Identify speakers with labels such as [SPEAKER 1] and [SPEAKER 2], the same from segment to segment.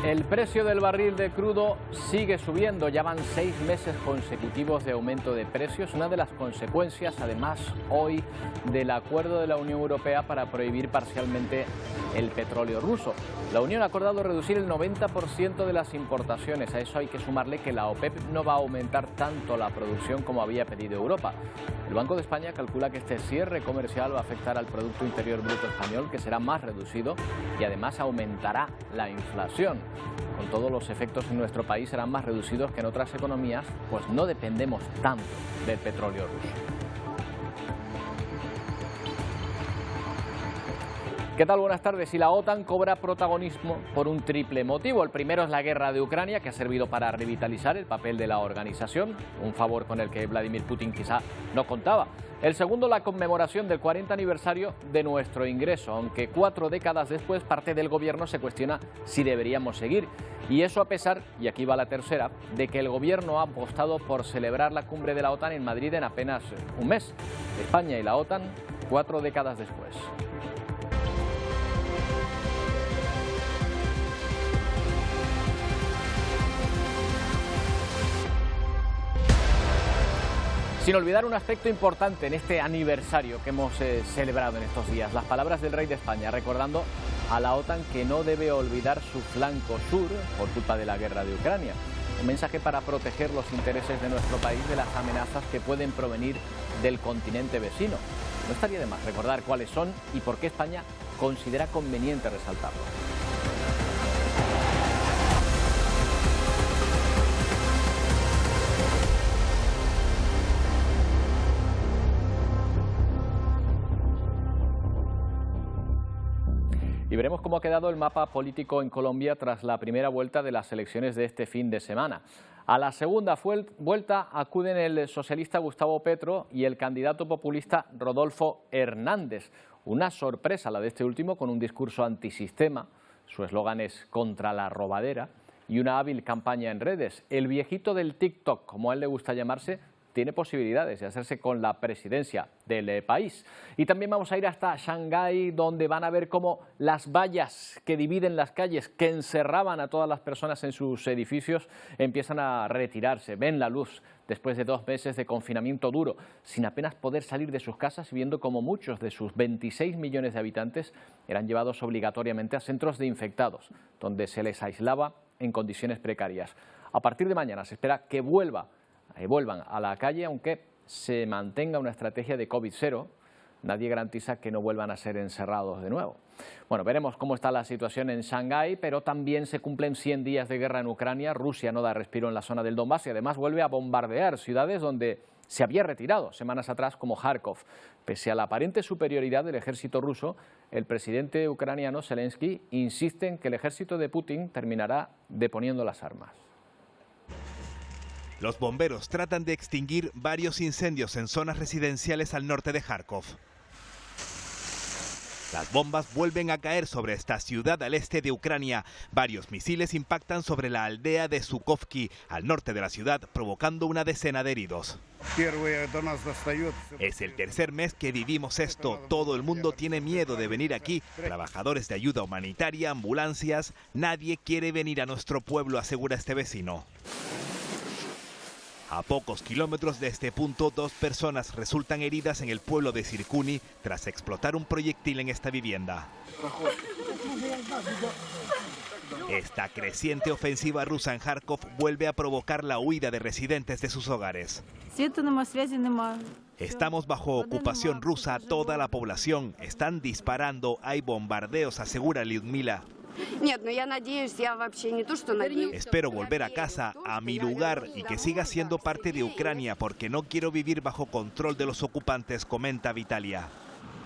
[SPEAKER 1] El precio del barril de crudo sigue subiendo, ya van 6 meses consecutivos de aumento de precios, una de las consecuencias, además, hoy del acuerdo de la Unión Europea para prohibir parcialmente el petróleo ruso. La Unión ha acordado reducir el 90% de las importaciones, a eso hay que sumarle que la OPEP no va a aumentar tanto la producción como había pedido Europa. El Banco de España calcula que este cierre comercial va a afectar al Producto Interior Bruto español, que será más reducido y además aumentará la inflación. Con todos los efectos en nuestro país serán más reducidos que en otras economías, pues no dependemos tanto del petróleo ruso. ¿Qué tal? Buenas tardes. Y la OTAN cobra protagonismo por un triple motivo. El primero es la guerra de Ucrania, que ha servido para revitalizar el papel de la organización, un favor con el que Vladimir Putin quizá no contaba. El segundo, la conmemoración del 40 aniversario de nuestro ingreso, aunque 4 décadas después parte del gobierno se cuestiona si deberíamos seguir. Y eso a pesar, y aquí va la tercera, de que el gobierno ha apostado por celebrar la cumbre de la OTAN en Madrid en apenas un mes. España y la OTAN, 4 décadas después. Sin olvidar un aspecto importante en este aniversario que hemos celebrado en estos días, las palabras del rey de España, recordando a la OTAN que no debe olvidar su flanco sur por culpa de la guerra de Ucrania. Un mensaje para proteger los intereses de nuestro país de las amenazas que pueden provenir del continente vecino. No estaría de más recordar cuáles son y por qué España considera conveniente resaltarlo. Y veremos cómo ha quedado el mapa político en Colombia tras la primera vuelta de las elecciones de este fin de semana. A la segunda vuelta acuden el socialista Gustavo Petro y el candidato populista Rodolfo Hernández. Una sorpresa la de este último, con un discurso antisistema, su eslogan es contra la robadera, y una hábil campaña en redes. El viejito del TikTok, como a él le gusta llamarse, tiene posibilidades de hacerse con la presidencia del país. Y también vamos a ir hasta Shanghái, donde van a ver cómo las vallas que dividen las calles, que encerraban a todas las personas en sus edificios, empiezan a retirarse, ven la luz después de 2 meses de confinamiento duro, sin apenas poder salir de sus casas, viendo como muchos de sus 26 millones de habitantes eran llevados obligatoriamente a centros de infectados, donde se les aislaba en condiciones precarias. A partir de mañana se espera que vuelvan a la calle, aunque se mantenga una estrategia de COVID-0. Nadie garantiza que no vuelvan a ser encerrados de nuevo. Bueno, veremos cómo está la situación en Shanghái, pero también se cumplen 100 días de guerra en Ucrania. Rusia no da respiro en la zona del Donbass y además vuelve a bombardear ciudades donde se había retirado semanas atrás, como Kharkov. Pese a la aparente superioridad del ejército ruso, el presidente ucraniano Zelensky insiste en que el ejército de Putin terminará deponiendo las armas.
[SPEAKER 2] Los bomberos tratan de extinguir varios incendios en zonas residenciales al norte de Kharkov. Las bombas vuelven a caer sobre esta ciudad al este de Ucrania. Varios misiles impactan sobre la aldea de Sukovki, al norte de la ciudad, provocando una decena de heridos. Es el tercer mes que vivimos esto. Todo el mundo tiene miedo de venir aquí. Trabajadores de ayuda humanitaria, ambulancias. Nadie quiere venir a nuestro pueblo, asegura este vecino. A pocos kilómetros de este punto, 2 personas resultan heridas en el pueblo de Sirkuni tras explotar un proyectil en esta vivienda. Esta creciente ofensiva rusa en Kharkov vuelve a provocar la huida de residentes de sus hogares. Estamos bajo ocupación rusa, toda la población. Están disparando, hay bombardeos, asegura Lyudmila. Espero volver a casa, a mi lugar, y que siga siendo parte de Ucrania, porque no quiero vivir bajo control de los ocupantes, comenta Vitalia.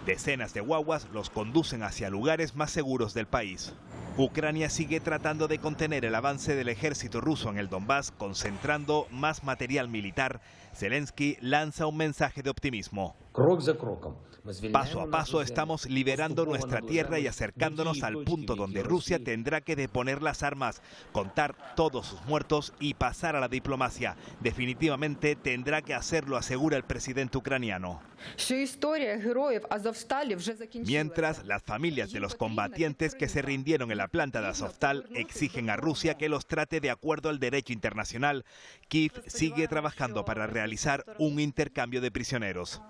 [SPEAKER 2] Decenas de guaguas los conducen hacia lugares más seguros del país. Ucrania sigue tratando de contener el avance del ejército ruso en el Donbass, concentrando más material militar. Zelensky lanza un mensaje de optimismo. Paso a paso estamos liberando nuestra tierra y acercándonos al punto donde Rusia tendrá que deponer las armas, contar todos sus muertos y pasar a la diplomacia. Definitivamente tendrá que hacerlo, asegura el presidente ucraniano. Mientras, las familias de los combatientes que se rindieron en la planta de Azovstal exigen a Rusia que los trate de acuerdo al derecho internacional. Kiev sigue trabajando para realizar un intercambio de prisioneros.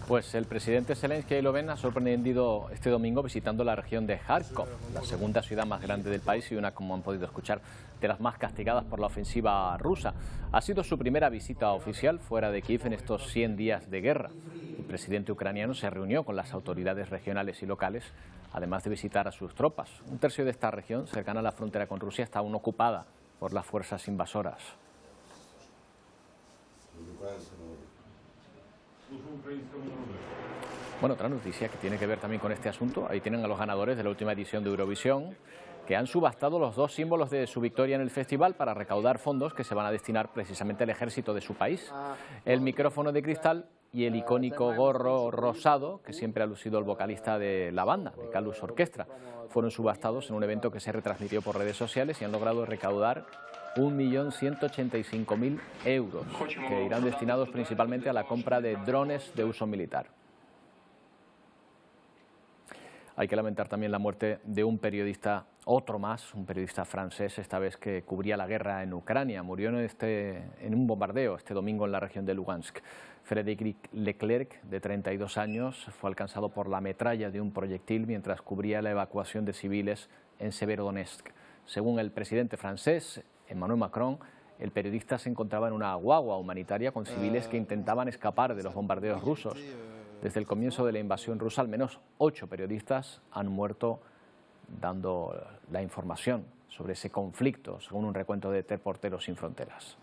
[SPEAKER 1] Pues el presidente Zelensky, ahí lo ven, ha sorprendido este domingo visitando la región de Kharkov, la segunda ciudad más grande del país y una, como han podido escuchar, de las más castigadas por la ofensiva rusa. Ha sido su primera visita oficial fuera de Kiev en estos 100 días de guerra. El presidente ucraniano se reunió con las autoridades regionales y locales, además de visitar a sus tropas. Un tercio de esta región, cercana a la frontera con Rusia, está aún ocupada por las fuerzas invasoras. Bueno, otra noticia que tiene que ver también con este asunto. Ahí tienen a los ganadores de la última edición de Eurovisión, que han subastado los dos símbolos de su victoria en el festival para recaudar fondos que se van a destinar precisamente al ejército de su país. El micrófono de cristal y el icónico gorro rosado, que siempre ha lucido el vocalista de la banda, de Kalus Orquestra, fueron subastados en un evento que se retransmitió por redes sociales y han logrado recaudar 1.185.000 euros, que irán destinados principalmente a la compra de drones de uso militar. Hay que lamentar también la muerte de un periodista, otro más, un periodista francés, esta vez que cubría la guerra en Ucrania. Murió en un bombardeo este domingo en la región de Lugansk. Frédéric Leclerc, de 32 años, fue alcanzado por la metralla de un proyectil mientras cubría la evacuación de civiles en Severodonetsk. Según el presidente francés, Emmanuel Macron, el periodista se encontraba en una guagua humanitaria con civiles que intentaban escapar de los bombardeos rusos. Desde el comienzo de la invasión rusa, al menos 8 periodistas han muerto dando la información sobre ese conflicto, según un recuento de Reporteros Sin Fronteras.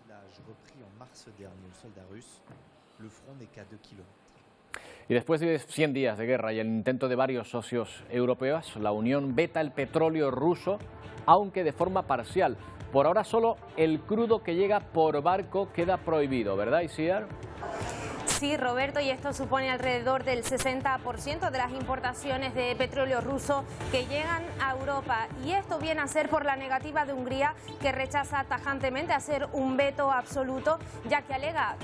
[SPEAKER 1] Y después de 100 días de guerra y el intento de varios socios europeos, la Unión veta el petróleo ruso, aunque de forma parcial. Por ahora solo el crudo que llega por barco queda prohibido, ¿verdad, Isiar?
[SPEAKER 3] Sí, Roberto, y esto supone alrededor del 60% de las importaciones de petróleo ruso que llegan a Europa. Y esto viene a ser por la negativa de Hungría, que rechaza tajantemente hacer un veto absoluto, ya que alega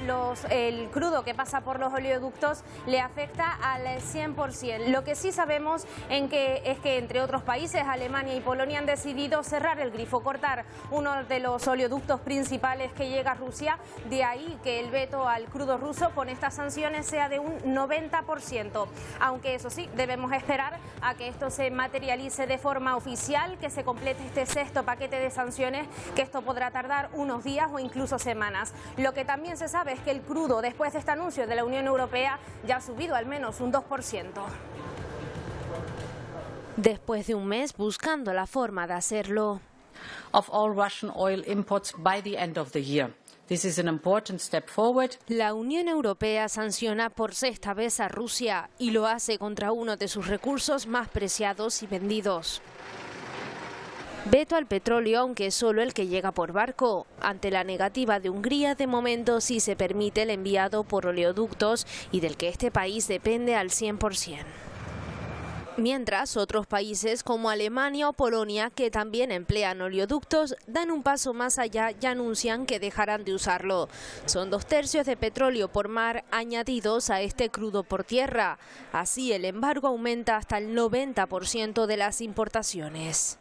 [SPEAKER 3] el crudo que pasa por los oleoductos le afecta al 100%. Lo que sí sabemos es que entre otros países, Alemania y Polonia han decidido cerrar el grifo, cortar uno de los oleoductos principales que llega a Rusia. De ahí que el veto al crudo ruso con estas sanciones sea de un 90%, aunque eso sí, debemos esperar a que esto se materialice de forma oficial, que se complete este sexto paquete de sanciones, que esto podrá tardar unos días o incluso semanas. Lo que también se sabe es que el crudo, después de este anuncio de la Unión Europea, ya ha subido al menos un 2%.
[SPEAKER 4] Después de un mes buscando la forma de hacerlo.
[SPEAKER 5] Of all Russian oil imports by the end of the year. This is an important step forward.
[SPEAKER 4] La Unión Europea sanciona por sexta vez a Rusia y lo hace contra uno de sus recursos más preciados y vendidos. Veto al petróleo, aunque es solo el que llega por barco. Ante la negativa de Hungría, de momento sí se permite el enviado por oleoductos y del que este país depende al 100%. Mientras, otros países como Alemania o Polonia, que también emplean oleoductos, dan un paso más allá y anuncian que dejarán de usarlo. Son 2/3 de petróleo por mar añadidos a este crudo por tierra. Así, el embargo aumenta hasta el 90% de las importaciones.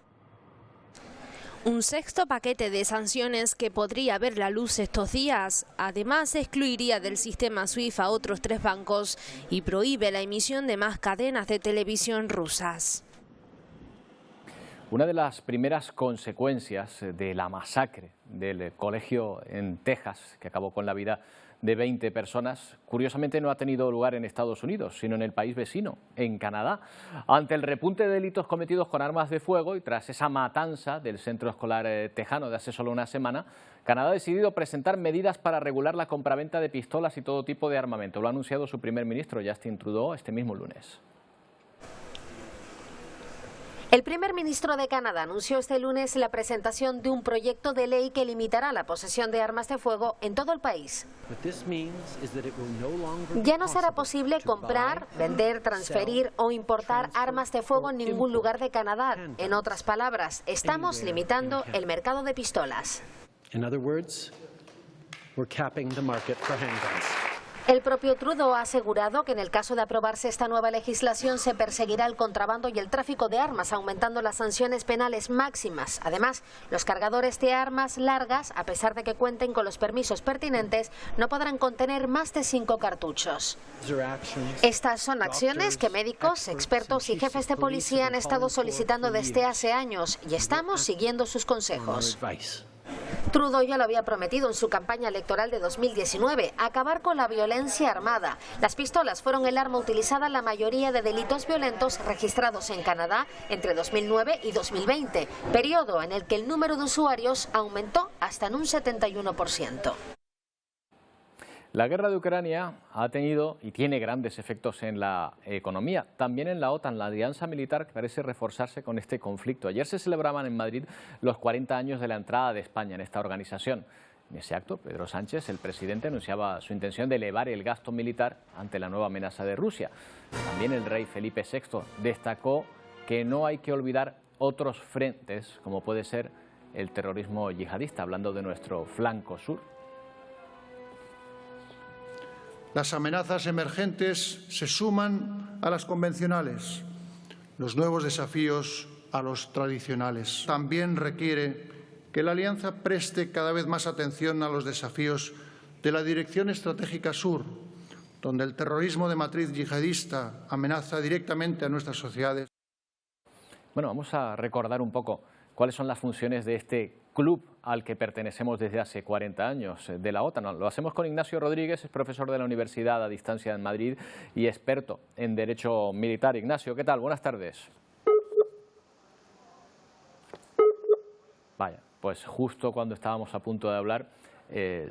[SPEAKER 4] Un sexto paquete de sanciones que podría ver la luz estos días. Además, excluiría del sistema SWIFT a otros 3 bancos y prohíbe la emisión de más cadenas de televisión rusas.
[SPEAKER 1] Una de las primeras consecuencias de la masacre del colegio en Texas, que acabó con la vida de 20 personas, curiosamente no ha tenido lugar en Estados Unidos, sino en el país vecino, en Canadá. Ante el repunte de delitos cometidos con armas de fuego y tras esa matanza del centro escolar tejano de hace solo una semana, Canadá ha decidido presentar medidas para regular la compraventa de pistolas y todo tipo de armamento. Lo ha anunciado su primer ministro, Justin Trudeau, este mismo lunes.
[SPEAKER 4] El primer ministro de Canadá anunció este lunes la presentación de un proyecto de ley que limitará la posesión de armas de fuego en todo el país. Ya no será posible comprar, vender, transferir o importar armas de fuego en ningún lugar de Canadá. En otras palabras, estamos limitando el mercado de pistolas. El propio Trudeau ha asegurado que en el caso de aprobarse esta nueva legislación se perseguirá el contrabando y el tráfico de armas, aumentando las sanciones penales máximas. Además, los cargadores de armas largas, a pesar de que cuenten con los permisos pertinentes, no podrán contener más de 5 cartuchos. Estas son acciones que médicos, expertos y jefes de policía han estado solicitando desde hace años y estamos siguiendo sus consejos. Trudeau ya lo había prometido en su campaña electoral de 2019, acabar con la violencia armada. Las pistolas fueron el arma utilizada en la mayoría de delitos violentos registrados en Canadá entre 2009 y 2020, periodo en el que el número de usuarios aumentó hasta en un 71%.
[SPEAKER 1] La guerra de Ucrania ha tenido y tiene grandes efectos en la economía, también en la OTAN, la alianza militar que parece reforzarse con este conflicto. Ayer se celebraban en Madrid los 40 años de la entrada de España en esta organización. En ese acto, Pedro Sánchez, el presidente, anunciaba su intención de elevar el gasto militar ante la nueva amenaza de Rusia. También el rey Felipe VI destacó que no hay que olvidar otros frentes, como puede ser el terrorismo yihadista, hablando de nuestro flanco sur.
[SPEAKER 6] Las amenazas emergentes se suman a las convencionales, los nuevos desafíos a los tradicionales. También requiere que la Alianza preste cada vez más atención a los desafíos de la Dirección Estratégica Sur, donde el terrorismo de matriz yihadista amenaza directamente a nuestras sociedades.
[SPEAKER 1] Bueno, vamos a recordar un poco cuáles son las funciones de este club al que pertenecemos desde hace 40 años, de la OTAN. Lo hacemos con Ignacio Rodríguez, es profesor de la Universidad a Distancia en Madrid y experto en Derecho Militar. Ignacio, ¿qué tal? Buenas tardes. Vaya, pues justo cuando estábamos a punto de hablar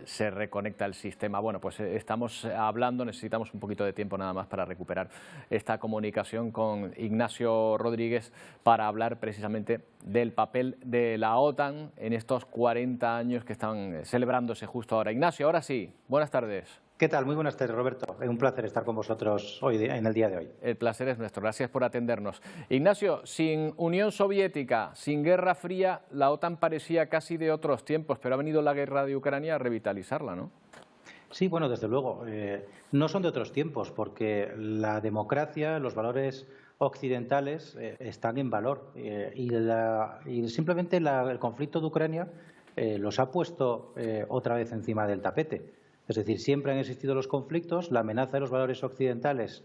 [SPEAKER 1] se reconecta el sistema. Bueno, pues estamos hablando, necesitamos un poquito de tiempo nada más para recuperar esta comunicación con Ignacio Rodríguez para hablar precisamente del papel de la OTAN en estos 40 años que están celebrándose justo ahora. Ignacio, ahora sí, buenas tardes.
[SPEAKER 7] ¿Qué tal? Muy buenas tardes, Roberto. Es un placer estar con vosotros hoy en el día de hoy.
[SPEAKER 1] El placer es nuestro. Gracias por atendernos. Ignacio, sin Unión Soviética, sin Guerra Fría, la OTAN parecía casi de otros tiempos, pero ha venido la guerra de Ucrania a revitalizarla, ¿no?
[SPEAKER 7] Sí, bueno, desde luego. No son de otros tiempos, porque la democracia, los valores occidentales están en valor. Y simplemente el conflicto de Ucrania los ha puesto otra vez encima del tapete. Es decir, siempre han existido los conflictos, la amenaza de los valores occidentales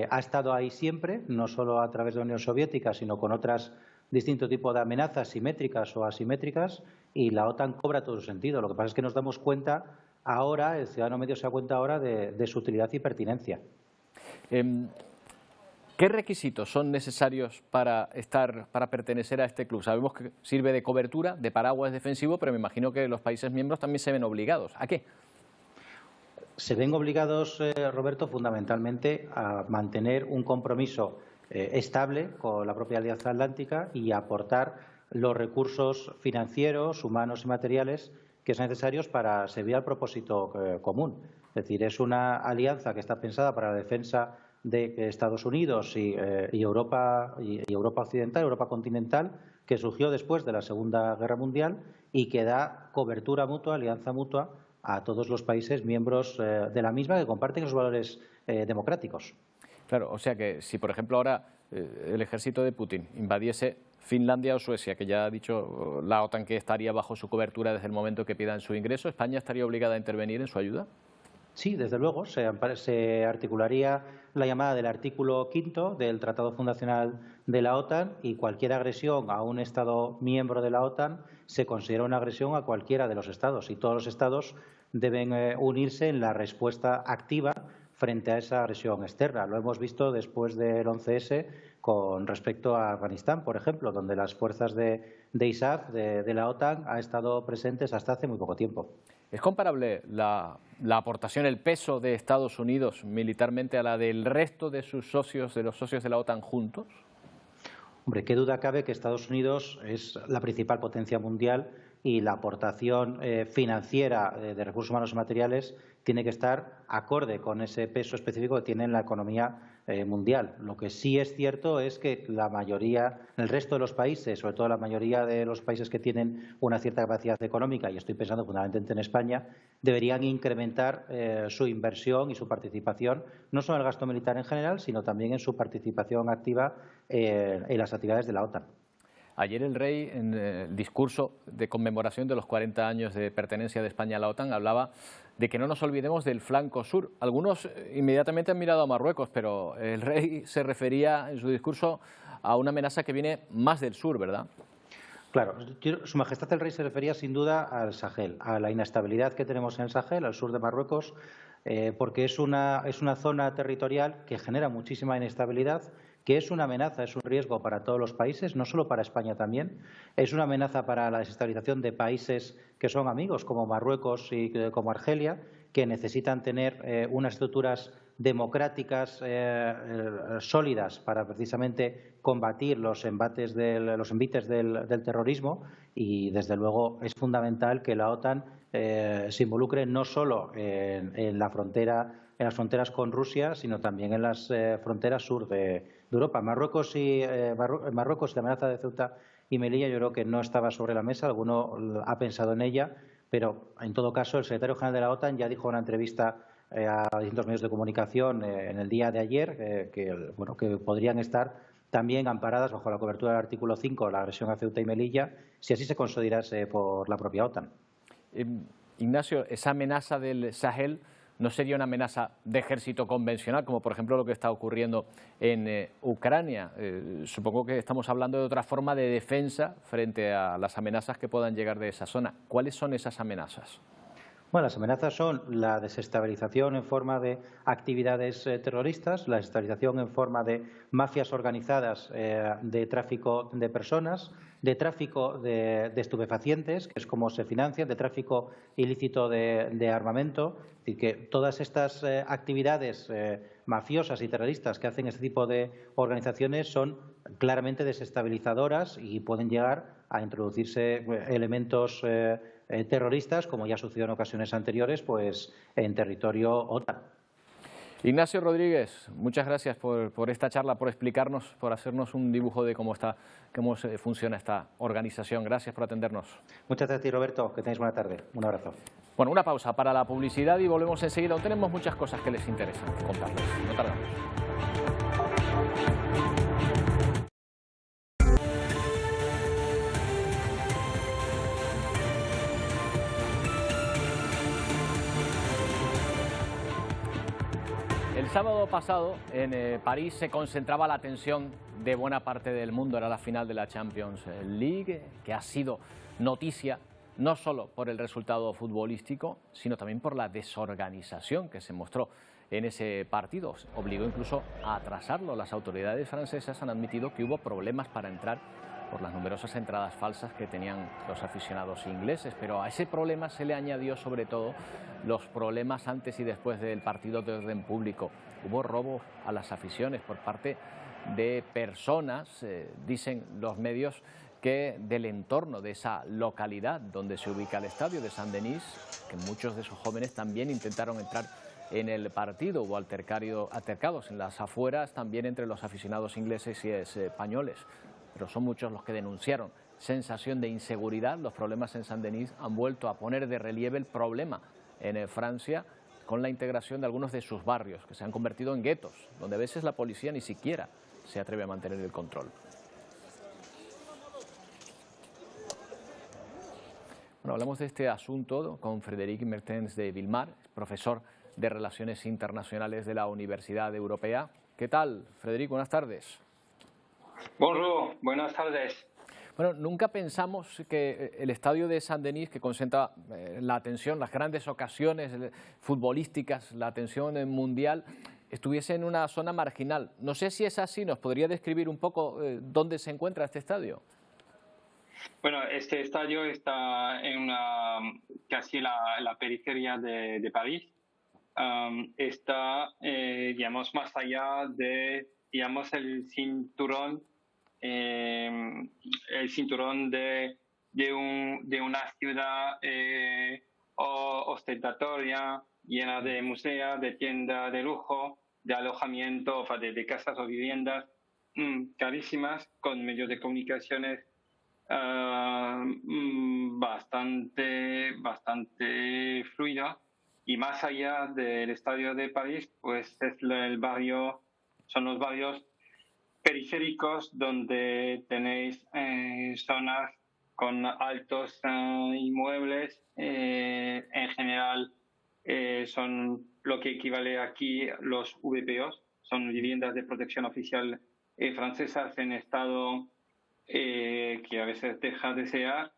[SPEAKER 7] ha estado ahí siempre, no solo a través de la Unión Soviética, sino con otras distintos tipos de amenazas simétricas o asimétricas, y la OTAN cobra todo su sentido. Lo que pasa es que nos damos cuenta ahora, el ciudadano medio se da cuenta ahora de su utilidad y pertinencia.
[SPEAKER 1] ¿Qué requisitos son necesarios para pertenecer a este club? Sabemos que sirve de cobertura, de paraguas defensivo, pero me imagino que los países miembros también se ven obligados. ¿A qué?
[SPEAKER 7] Se ven obligados, Roberto, fundamentalmente a mantener un compromiso estable con la propia Alianza Atlántica y a aportar los recursos financieros, humanos y materiales que son necesarios para servir al propósito común. Es decir, es una alianza que está pensada para la defensa de Estados Unidos y Europa occidental, Europa continental, que surgió después de la Segunda Guerra Mundial y que da cobertura mutua, alianza mutua a todos los países miembros de la misma que comparten los valores democráticos.
[SPEAKER 1] Claro, o sea que si, por ejemplo, ahora el ejército de Putin invadiese Finlandia o Suecia, que ya ha dicho la OTAN que estaría bajo su cobertura desde el momento que pidan su ingreso, ¿España estaría obligada a intervenir en su ayuda?
[SPEAKER 7] Sí, desde luego. Se articularía la llamada del artículo 5 del Tratado Fundacional de la OTAN y cualquier agresión a un Estado miembro de la OTAN se considera una agresión a cualquiera de los Estados y todos los Estados deben unirse en la respuesta activa frente a esa agresión externa. Lo hemos visto después del 11S con respecto a Afganistán, por ejemplo, donde las fuerzas de ISAF, de la OTAN, han estado presentes hasta hace muy poco tiempo.
[SPEAKER 1] ¿Es comparable la aportación, el peso de Estados Unidos militarmente a la del resto de sus socios, de los socios de la OTAN juntos?
[SPEAKER 7] Hombre, qué duda cabe que Estados Unidos es la principal potencia mundial y la aportación financiera de recursos humanos y materiales tiene que estar acorde con ese peso específico que tiene en la economía mundial. Lo que sí es cierto es que la mayoría, el resto de los países, sobre todo la mayoría de los países que tienen una cierta capacidad económica, y estoy pensando fundamentalmente en España, deberían incrementar su inversión y su participación, no solo en el gasto militar en general, sino también en su participación activa en las actividades de la OTAN.
[SPEAKER 1] Ayer el rey, en el discurso de conmemoración de los 40 años de pertenencia de España a la OTAN, hablaba de que no nos olvidemos del flanco sur. Algunos inmediatamente han mirado a Marruecos, pero el rey se refería en su discurso a una amenaza que viene más del sur, ¿verdad?
[SPEAKER 7] Claro, Su Majestad el Rey se refería sin duda al Sahel, a la inestabilidad que tenemos en el Sahel, al sur de Marruecos, porque es una zona territorial que genera muchísima inestabilidad, que es una amenaza, es un riesgo para todos los países, no solo para España también, es una amenaza para la desestabilización de países que son amigos, como Marruecos y como Argelia, que necesitan tener unas estructuras democráticas sólidas para precisamente combatir los envites del terrorismo, y desde luego es fundamental que la OTAN se involucre no solo en las fronteras con Rusia, sino también en las fronteras sur de Europa. Marruecos y la amenaza de Ceuta y Melilla yo creo que no estaba sobre la mesa, alguno ha pensado en ella, pero en todo caso el secretario general de la OTAN ya dijo en una entrevista a distintos medios de comunicación en el día de ayer que podrían estar también amparadas bajo la cobertura del artículo 5 de la agresión a Ceuta y Melilla, si así se considerase por la propia OTAN.
[SPEAKER 1] Ignacio, esa amenaza del Sahel no sería una amenaza de ejército convencional, como por ejemplo lo que está ocurriendo en Ucrania. Supongo que estamos hablando de otra forma de defensa frente a las amenazas que puedan llegar de esa zona. ¿Cuáles son esas amenazas?
[SPEAKER 7] Bueno, las amenazas son la desestabilización en forma de actividades terroristas, la desestabilización en forma de mafias organizadas de tráfico de personas, de tráfico de estupefacientes, que es como se financian, de tráfico ilícito de armamento, y que todas estas actividades mafiosas y terroristas que hacen este tipo de organizaciones son claramente desestabilizadoras y pueden llegar a introducirse elementos terroristas, como ya sucedió en ocasiones anteriores, pues en territorio OTAN.
[SPEAKER 1] Ignacio Rodríguez, muchas gracias por esta charla, por explicarnos, por hacernos un dibujo de cómo funciona esta organización. Gracias por atendernos.
[SPEAKER 7] Muchas gracias a ti, Roberto. Que tengáis buena tarde. Un abrazo.
[SPEAKER 1] Bueno, una pausa para la publicidad y volvemos enseguida. Aún tenemos muchas cosas que les interesan contarles. No tardamos. El sábado pasado en París se concentraba la atención de buena parte del mundo. Era la final de la Champions League, que ha sido noticia no solo por el resultado futbolístico, sino también por la desorganización que se mostró en ese partido. Obligó incluso a atrasarlo. Las autoridades francesas han admitido que hubo problemas para entrar por las numerosas entradas falsas que tenían los aficionados ingleses, pero a ese problema se le añadió sobre todo los problemas antes y después del partido de orden público. Hubo robo a las aficiones por parte de personas, dicen los medios, que del entorno de esa localidad donde se ubica el estadio de Saint-Denis, que muchos de esos jóvenes también intentaron entrar en el partido. Hubo altercados en las afueras también entre los aficionados ingleses y españoles, pero son muchos los que denunciaron sensación de inseguridad. Los problemas en Saint-Denis han vuelto a poner de relieve el problema en Francia con la integración de algunos de sus barrios, que se han convertido en guetos, donde a veces la policía ni siquiera se atreve a mantener el control. Bueno, hablamos de este asunto con Frédéric Mertens de Villemar, profesor de Relaciones Internacionales de la Universidad Europea. ¿Qué tal, Frédéric? Buenas tardes.
[SPEAKER 8] Bonjour, buenas tardes.
[SPEAKER 1] Bueno, nunca pensamos que el estadio de Saint-Denis, que concentra la atención, las grandes ocasiones futbolísticas, la atención mundial, estuviese en una zona marginal. No sé si es así, ¿nos podría describir un poco dónde se encuentra este estadio?
[SPEAKER 8] Bueno, este estadio está en casi la periferia de París. Está, digamos, más allá de, digamos, el cinturón el cinturón de una ciudad ostentatoria, llena de museos, de tiendas de lujo, de alojamiento, de casas o viviendas carísimas, con medios de comunicaciones bastante fluidos. Y más allá del estadio de París, pues es son los barrios periféricos donde tenéis zonas con altos inmuebles. En general son lo que equivale aquí los VPOs, son viviendas de protección oficial francesas en estado que a veces deja de desear,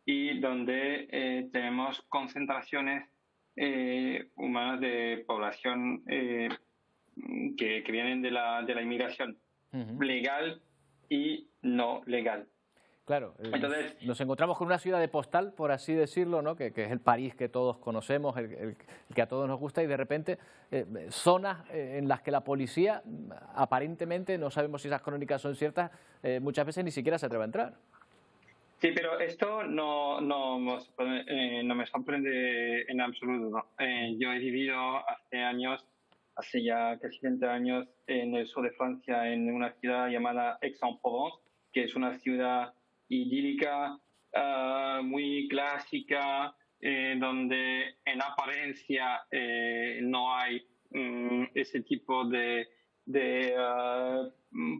[SPEAKER 8] y donde tenemos concentraciones humanas de población que vienen de la inmigración legal y no legal.
[SPEAKER 1] Claro,
[SPEAKER 8] entonces
[SPEAKER 1] nos encontramos con una ciudad de postal, por así decirlo, ¿no? que es el París que todos conocemos, el que a todos nos gusta, y de repente zonas en las que la policía aparentemente, no sabemos si esas crónicas son ciertas, muchas veces ni siquiera se atreve a entrar.
[SPEAKER 8] Sí, pero esto no me sorprende en absoluto, ¿no? Yo he vivido hace ya casi 20 años en el sur de Francia, en una ciudad llamada Aix-en-Provence, que es una ciudad idílica, muy clásica, donde en apariencia no hay ese tipo de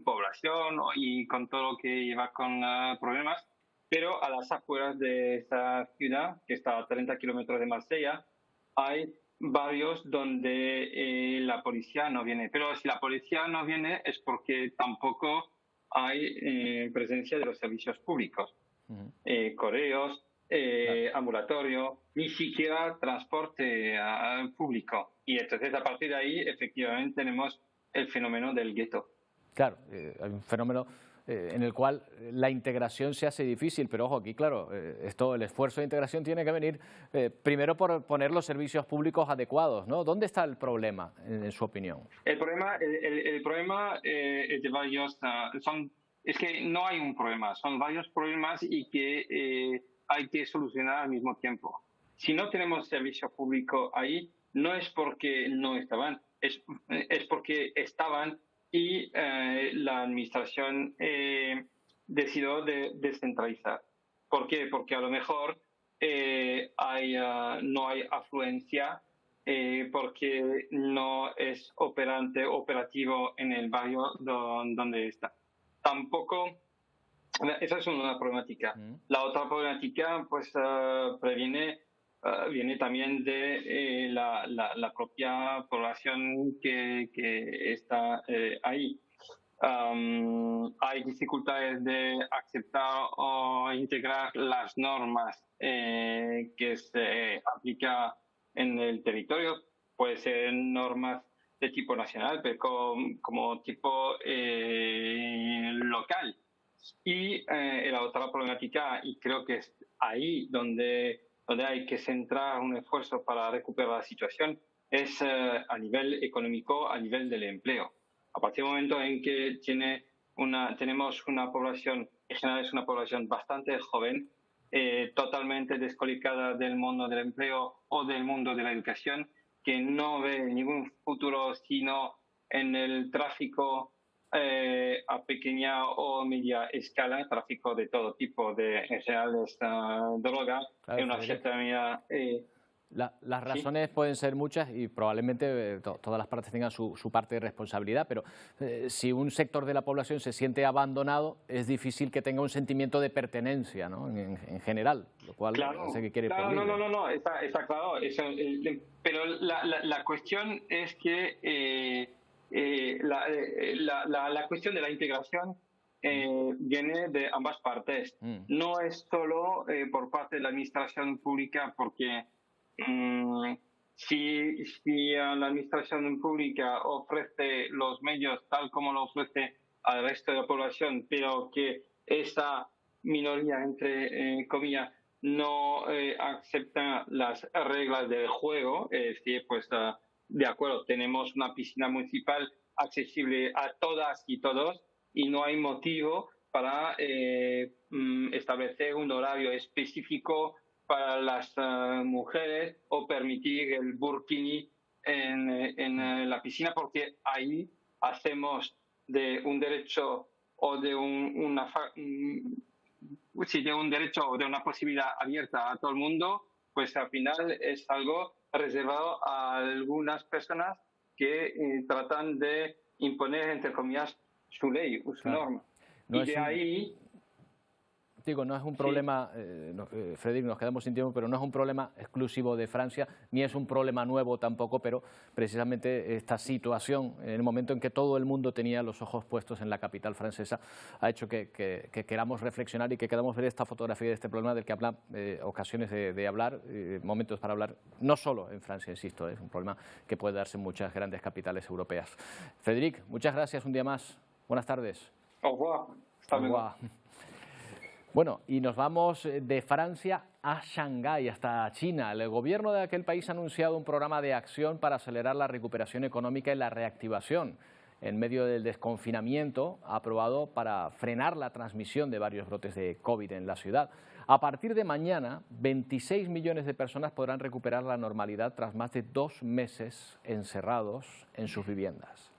[SPEAKER 8] población, y con todo lo que lleva con problemas. Pero a las afueras de esa ciudad, que está a 30 kilómetros de Marsella, hay barrios donde la policía no viene. Pero si la policía no viene es porque tampoco hay presencia de los servicios públicos, correos, ambulatorio, ni siquiera transporte público. Y entonces a partir de ahí efectivamente tenemos el fenómeno del gueto.
[SPEAKER 1] Claro, hay un fenómeno en el cual la integración se hace difícil, pero ojo, aquí claro, el esfuerzo de integración tiene que venir primero por poner los servicios públicos adecuados, ¿no? ¿Dónde está el problema, en su opinión?
[SPEAKER 8] El problema es de varios, es que no hay un problema, son varios problemas y que hay que solucionar al mismo tiempo. Si no tenemos servicio público ahí, no es porque no estaban, es porque estaban, y la administración decidió descentralizar. ¿Por qué? Porque a lo mejor no hay afluencia, porque no es operativo en el barrio donde está. Tampoco, esa es una problemática. La otra problemática pues viene también de la propia población que está ahí. Hay dificultades de aceptar o integrar las normas que se aplican en el territorio. Puede ser normas de tipo nacional, pero como tipo local. Y la otra problemática, y creo que es ahí donde hay que centrar un esfuerzo para recuperar la situación, es a nivel económico, a nivel del empleo. A partir del momento en que tenemos una población, en general es una población bastante joven, totalmente desconectada del mundo del empleo o del mundo de la educación, que no ve ningún futuro sino en el tráfico a pequeña o media escala, tráfico de todo tipo, en general es droga,
[SPEAKER 1] claro,
[SPEAKER 8] en una cierta medida.
[SPEAKER 1] Las razones pueden ser muchas y probablemente todas las partes tengan su parte de responsabilidad, pero si un sector de la población se siente abandonado, es difícil que tenga un sentimiento de pertenencia, ¿no? en general, lo cual hace que quiere ir por libre.
[SPEAKER 8] No, está claro. Pero la cuestión es que la cuestión de la integración viene de ambas partes. No es solo por parte de la administración pública, porque si la administración pública ofrece los medios tal como lo ofrece al resto de la población, pero que esa minoría, entre comillas, no acepta las reglas del juego, es decir, pues de acuerdo, tenemos una piscina municipal accesible a todas y todos, y no hay motivo para establecer un horario específico para las mujeres o permitir el burkini en la piscina, porque ahí hacemos de un derecho o de un derecho o de una posibilidad abierta a todo el mundo, pues al final es algo reservado a algunas personas que tratan de imponer, entre comillas, su ley o su norma.
[SPEAKER 1] No
[SPEAKER 8] y de ahí...
[SPEAKER 1] Digo, no es un problema, Frederic, nos quedamos sin tiempo, pero no es un problema exclusivo de Francia, ni es un problema nuevo tampoco, pero precisamente esta situación, en el momento en que todo el mundo tenía los ojos puestos en la capital francesa, ha hecho que queramos reflexionar y que queramos ver esta fotografía de este problema del que habla, ocasiones de hablar, momentos para hablar, no solo en Francia, insisto, es un problema que puede darse en muchas grandes capitales europeas. Frederic, muchas gracias un día más. Buenas tardes.
[SPEAKER 8] Au revoir. Hasta luego.
[SPEAKER 1] Bueno, y nos vamos de Francia a Shanghái, hasta China. El gobierno de aquel país ha anunciado un programa de acción para acelerar la recuperación económica y la reactivación. En medio del desconfinamiento, ha aprobado para frenar la transmisión de varios brotes de COVID en la ciudad. A partir de mañana, 26 millones de personas podrán recuperar la normalidad tras más de 2 meses encerrados en sus viviendas.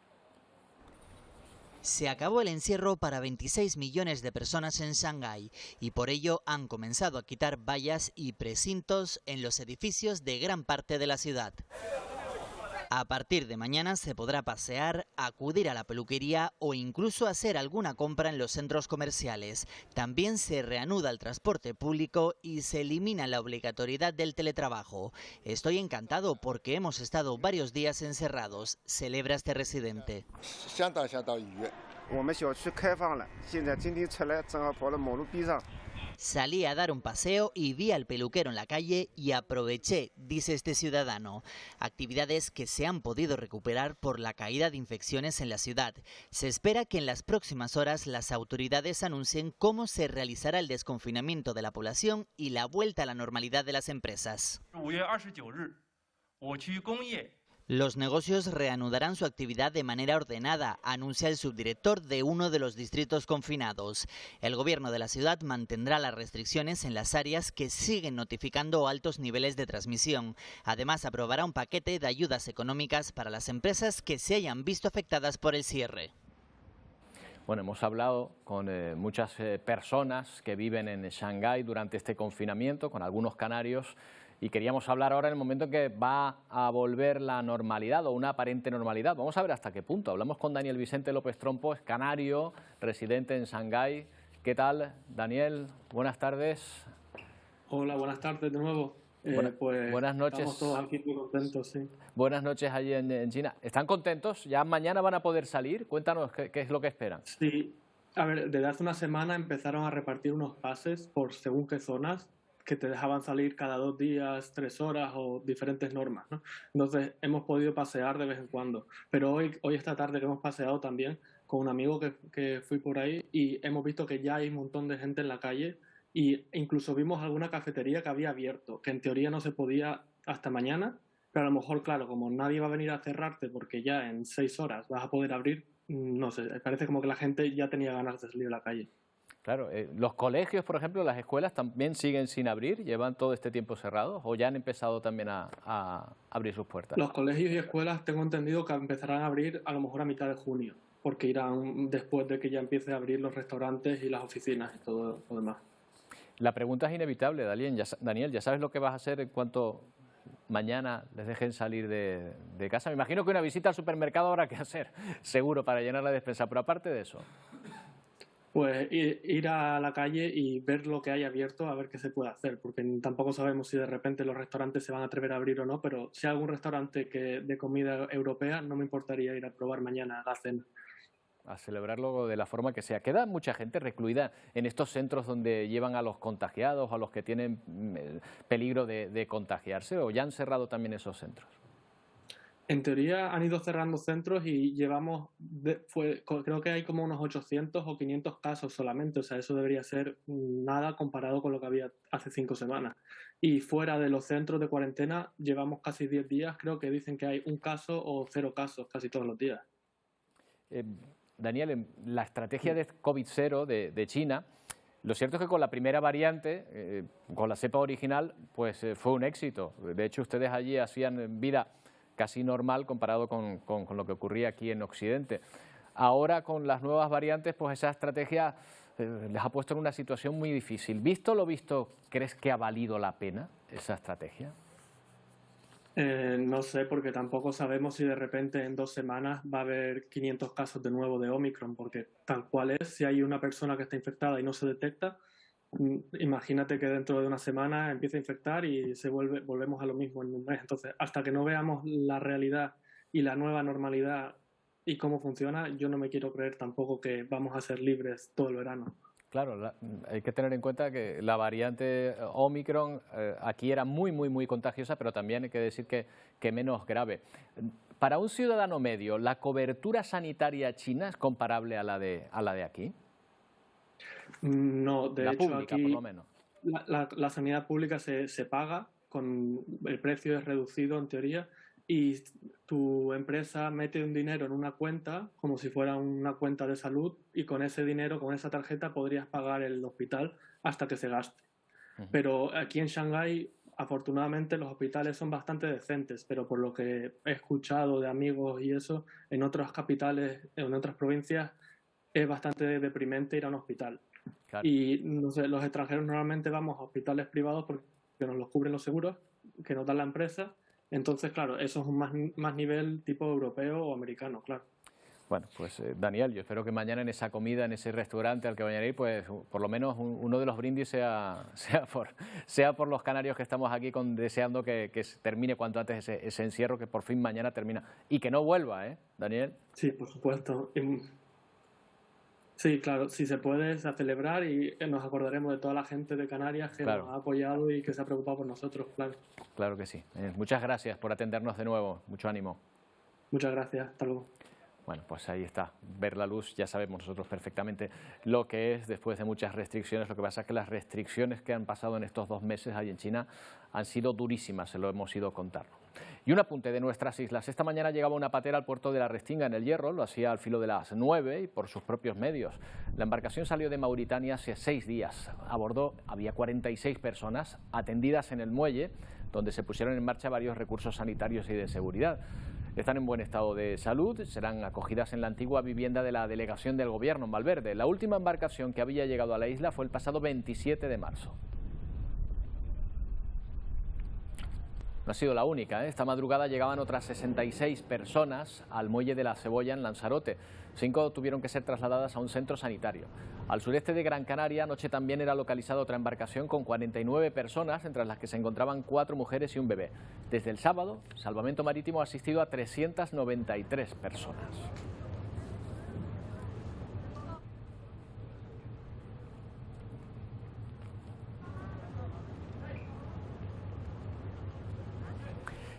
[SPEAKER 9] Se acabó el encierro para 26 millones de personas en Shanghái y por ello han comenzado a quitar vallas y precintos en los edificios de gran parte de la ciudad. A partir de mañana se podrá pasear, acudir a la peluquería o incluso hacer alguna compra en los centros comerciales. También se reanuda el transporte público y se elimina la obligatoriedad del teletrabajo. Estoy encantado porque hemos estado varios días encerrados, celebra este residente. Salí a dar un paseo y vi al peluquero en la calle y aproveché, dice este ciudadano. Actividades que se han podido recuperar por la caída de infecciones en la ciudad. Se espera que en las próximas horas las autoridades anuncien cómo se realizará el desconfinamiento de la población y la vuelta a la normalidad de las empresas. Los negocios reanudarán su actividad de manera ordenada, anuncia el subdirector de uno de los distritos confinados. El gobierno de la ciudad mantendrá las restricciones en las áreas que siguen notificando altos niveles de transmisión. Además, aprobará un paquete de ayudas económicas para las empresas que se hayan visto afectadas por el cierre.
[SPEAKER 1] Bueno, hemos hablado con muchas personas que viven en Shanghái durante este confinamiento, con algunos canarios, y queríamos hablar ahora en el momento en que va a volver la normalidad o una aparente normalidad. Vamos a ver hasta qué punto. Hablamos con Daniel Vicente López Trompo, es canario, residente en Shanghái. ¿Qué tal, Daniel? Buenas tardes.
[SPEAKER 10] Hola, buenas tardes de nuevo. Pues
[SPEAKER 1] buenas noches.
[SPEAKER 10] Estamos todos aquí muy contentos, sí.
[SPEAKER 1] Buenas noches allí en China. ¿Están contentos? ¿Ya mañana van a poder salir? Cuéntanos qué es lo que esperan.
[SPEAKER 10] Sí, a ver, desde hace una semana empezaron a repartir unos pases por según qué zonas que te dejaban salir cada 2 días, 3 horas o diferentes normas, ¿no? Entonces hemos podido pasear de vez en cuando. Pero hoy esta tarde que hemos paseado también con un amigo que fui por ahí y hemos visto que ya hay un montón de gente en la calle e incluso vimos alguna cafetería que había abierto, que en teoría no se podía hasta mañana, pero a lo mejor, claro, como nadie va a venir a cerrarte porque ya en 6 horas vas a poder abrir, no sé, parece como que la gente ya tenía ganas de salir a la calle.
[SPEAKER 1] Claro, los colegios, por ejemplo, las escuelas también siguen sin abrir, llevan todo este tiempo cerrados o ya han empezado también a abrir sus puertas.
[SPEAKER 10] Los colegios y escuelas tengo entendido que empezarán a abrir a lo mejor a mitad de junio, porque irán después de que ya empiece a abrir los restaurantes y las oficinas y todo lo demás.
[SPEAKER 1] La pregunta es inevitable, Daniel, ¿ya sabes lo que vas a hacer en cuanto mañana les dejen salir de casa? Me imagino que una visita al supermercado habrá que hacer, seguro, para llenar la despensa, pero aparte de eso...
[SPEAKER 10] Pues ir a la calle y ver lo que hay abierto, a ver qué se puede hacer, porque tampoco sabemos si de repente los restaurantes se van a atrever a abrir o no, pero si hay algún restaurante de comida europea, no me importaría ir a probar mañana la cena.
[SPEAKER 1] A celebrarlo de la forma que sea. ¿Queda mucha gente recluida en estos centros donde llevan a los contagiados, a los que tienen peligro de contagiarse, o ya han cerrado también esos centros?
[SPEAKER 10] En teoría han ido cerrando centros y llevamos, creo que hay como unos 800 o 500 casos solamente, o sea, eso debería ser nada comparado con lo que había hace 5 semanas. Y fuera de los centros de cuarentena llevamos casi 10 días, creo que dicen que hay 1 caso o 0 casos casi todos los días.
[SPEAKER 1] Daniel, la estrategia de COVID-0 de China, lo cierto es que con la primera variante, con la cepa original, pues fue un éxito. De hecho, ustedes allí hacían vida casi normal comparado con lo que ocurría aquí en Occidente. Ahora, con las nuevas variantes, pues esa estrategia les ha puesto en una situación muy difícil. Visto lo visto, ¿crees que ha valido la pena esa estrategia?
[SPEAKER 10] No sé, porque tampoco sabemos si de repente en 2 semanas va a haber 500 casos de nuevo de Omicron, porque tal cual es, si hay una persona que está infectada y no se detecta, imagínate que dentro de una semana empieza a infectar y volvemos a lo mismo en un mes. Entonces, hasta que no veamos la realidad y la nueva normalidad y cómo funciona, yo no me quiero creer tampoco que vamos a ser libres todo el verano.
[SPEAKER 1] Claro, hay que tener en cuenta que la variante Omicron aquí era muy contagiosa, pero también hay que decir que menos grave. Para un ciudadano medio, ¿la cobertura sanitaria china es comparable a la de aquí?
[SPEAKER 10] No, de hecho
[SPEAKER 1] pública,
[SPEAKER 10] aquí
[SPEAKER 1] por lo menos.
[SPEAKER 10] La sanidad pública se paga, el precio es reducido en teoría, y tu empresa mete un dinero en una cuenta como si fuera una cuenta de salud, y con ese dinero, con esa tarjeta, podrías pagar el hospital hasta que se gaste. Pero aquí en Shanghái, afortunadamente, los hospitales son bastante decentes, pero por lo que he escuchado de amigos y eso, en otras capitales, en otras provincias, es bastante deprimente ir a un hospital. Claro. Y no sé, los extranjeros normalmente vamos a hospitales privados porque nos los cubren los seguros que nos da la empresa. Entonces, claro, eso es un más nivel tipo europeo o americano, claro.
[SPEAKER 1] Bueno, pues Daniel, yo espero que mañana en esa comida, en ese restaurante al que vayan a ir, pues por lo menos uno de los brindis sea por los canarios que estamos aquí deseando que termine cuanto antes ese encierro, que por fin mañana termina. Y que no vuelva, ¿eh, Daniel?
[SPEAKER 10] Sí, por supuesto. Sí, claro, si se puede, a celebrar, y nos acordaremos de toda la gente de Canarias que nos ha apoyado y que se ha preocupado por nosotros, claro.
[SPEAKER 1] Claro que sí. Muchas gracias por atendernos de nuevo. Mucho ánimo.
[SPEAKER 10] Muchas gracias. Hasta luego.
[SPEAKER 1] Bueno, pues ahí está. Ver la luz, ya sabemos nosotros perfectamente lo que es después de muchas restricciones. Lo que pasa es que las restricciones que han pasado en estos 2 meses ahí en China han sido durísimas, se lo hemos ido contando. Y un apunte de nuestras islas. Esta mañana llegaba una patera al puerto de La Restinga, en el Hierro, lo hacía al filo de las 9 y por sus propios medios. La embarcación salió de Mauritania hace 6 días. A bordo había 46 personas atendidas en el muelle, donde se pusieron en marcha varios recursos sanitarios y de seguridad. Están en buen estado de salud, serán acogidas en la antigua vivienda de la delegación del gobierno en Valverde. La última embarcación que había llegado a la isla fue el pasado 27 de marzo. No ha sido la única, ¿eh? Esta madrugada llegaban otras 66 personas al muelle de la Cebolla en Lanzarote. 5 tuvieron que ser trasladadas a un centro sanitario. Al sureste de Gran Canaria, anoche también era localizada otra embarcación con 49 personas, entre las que se encontraban 4 mujeres y un bebé. Desde el sábado, Salvamento Marítimo ha asistido a 393 personas.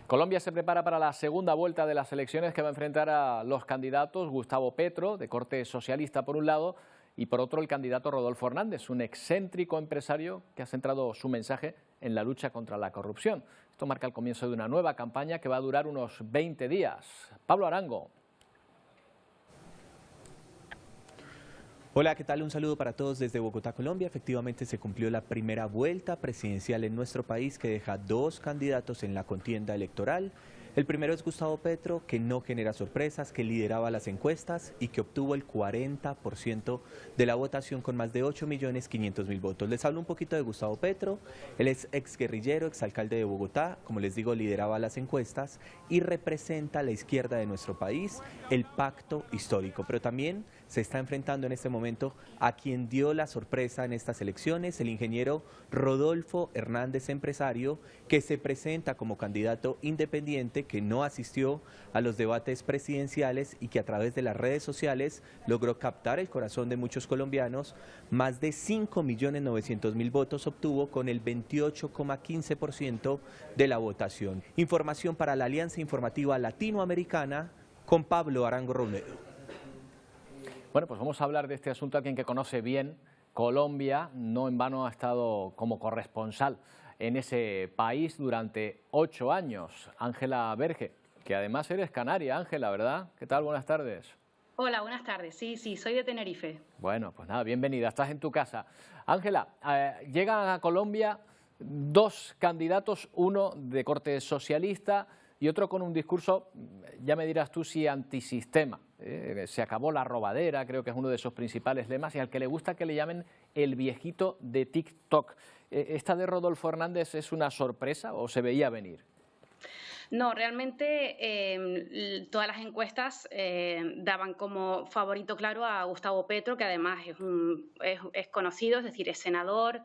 [SPEAKER 1] Colombia se prepara para la segunda vuelta de las elecciones, que va a enfrentar a los candidatos Gustavo Petro, de corte socialista por un lado, y por otro el candidato Rodolfo Hernández, un excéntrico empresario que ha centrado su mensaje en la lucha contra la corrupción. Esto marca el comienzo de una nueva campaña que va a durar unos 20 días. Pablo Arango.
[SPEAKER 11] Hola, ¿qué tal? Un saludo para todos desde Bogotá, Colombia. Efectivamente se cumplió la primera vuelta presidencial en nuestro país, que deja 2 candidatos en la contienda electoral. El primero es Gustavo Petro, que no genera sorpresas, que lideraba las encuestas y que obtuvo el 40% de la votación con más de 8.500.000 votos. Les hablo un poquito de Gustavo Petro. Él es exguerrillero, exalcalde de Bogotá, como les digo, lideraba las encuestas y representa a la izquierda de nuestro país, el pacto histórico, pero también se está enfrentando en este momento a quien dio la sorpresa en estas elecciones, el ingeniero Rodolfo Hernández, empresario, que se presenta como candidato independiente, que no asistió a los debates presidenciales y que a través de las redes sociales logró captar el corazón de muchos colombianos. Más de 5.900.000 votos obtuvo con el 28,15% de la votación. Información para la Alianza Informativa Latinoamericana con Pablo Arango Robledo.
[SPEAKER 1] Bueno, pues vamos a hablar de este asunto a quien que conoce bien Colombia. No en vano ha estado como corresponsal en ese país durante 8 años. Ángela Berge, que además eres canaria, Ángela, ¿verdad? ¿Qué tal? Buenas tardes.
[SPEAKER 12] Hola, buenas tardes. Sí, soy de Tenerife.
[SPEAKER 1] Bueno, pues nada, bienvenida, estás en tu casa. Ángela, llegan a Colombia dos candidatos, uno de corte socialista y otro con un discurso, ya me dirás tú si antisistema. Se acabó la robadera, creo que es uno de sus principales lemas, y al que le gusta que le llamen el viejito de TikTok. ¿Esta de Rodolfo Hernández es una sorpresa o se veía venir?
[SPEAKER 12] No, realmente todas las encuestas daban como favorito claro a Gustavo Petro, que además es conocido, es decir, es senador.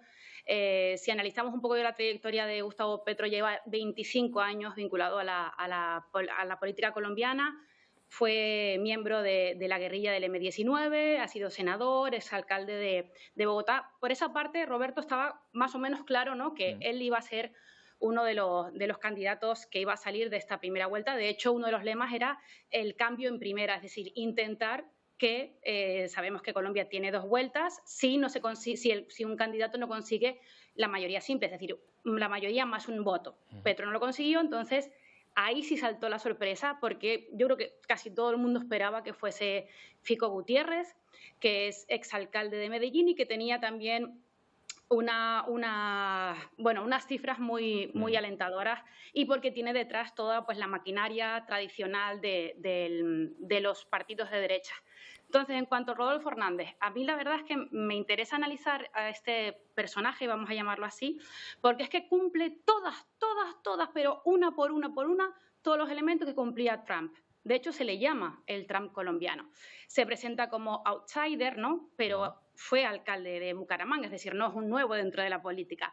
[SPEAKER 12] Si analizamos un poco de la trayectoria de Gustavo Petro, lleva 25 años vinculado a la política colombiana. Fue miembro de la guerrilla del M-19, ha sido senador, es alcalde de Bogotá. Por esa parte, Roberto, estaba más o menos claro, ¿no?, que él iba a ser uno de los candidatos que iba a salir de esta primera vuelta. De hecho, uno de los lemas era el cambio en primera, es decir, intentar que sabemos que Colombia tiene dos vueltas, si un candidato no consigue la mayoría simple, es decir, la mayoría más un voto. Petro no lo consiguió, entonces ahí sí saltó la sorpresa, porque yo creo que casi todo el mundo esperaba que fuese Fico Gutiérrez, que es exalcalde de Medellín y que tenía también unas cifras muy alentadoras, y porque tiene detrás toda pues la maquinaria tradicional de los partidos de derecha. Entonces, en cuanto a Rodolfo Hernández, a mí la verdad es que me interesa analizar a este personaje, vamos a llamarlo así, porque es que cumple todas, pero una por una, todos los elementos que cumplía Trump. De hecho, se le llama el Trump colombiano. Se presenta como outsider, ¿no?, pero fue alcalde de Bucaramanga, es decir, no es un nuevo dentro de la política.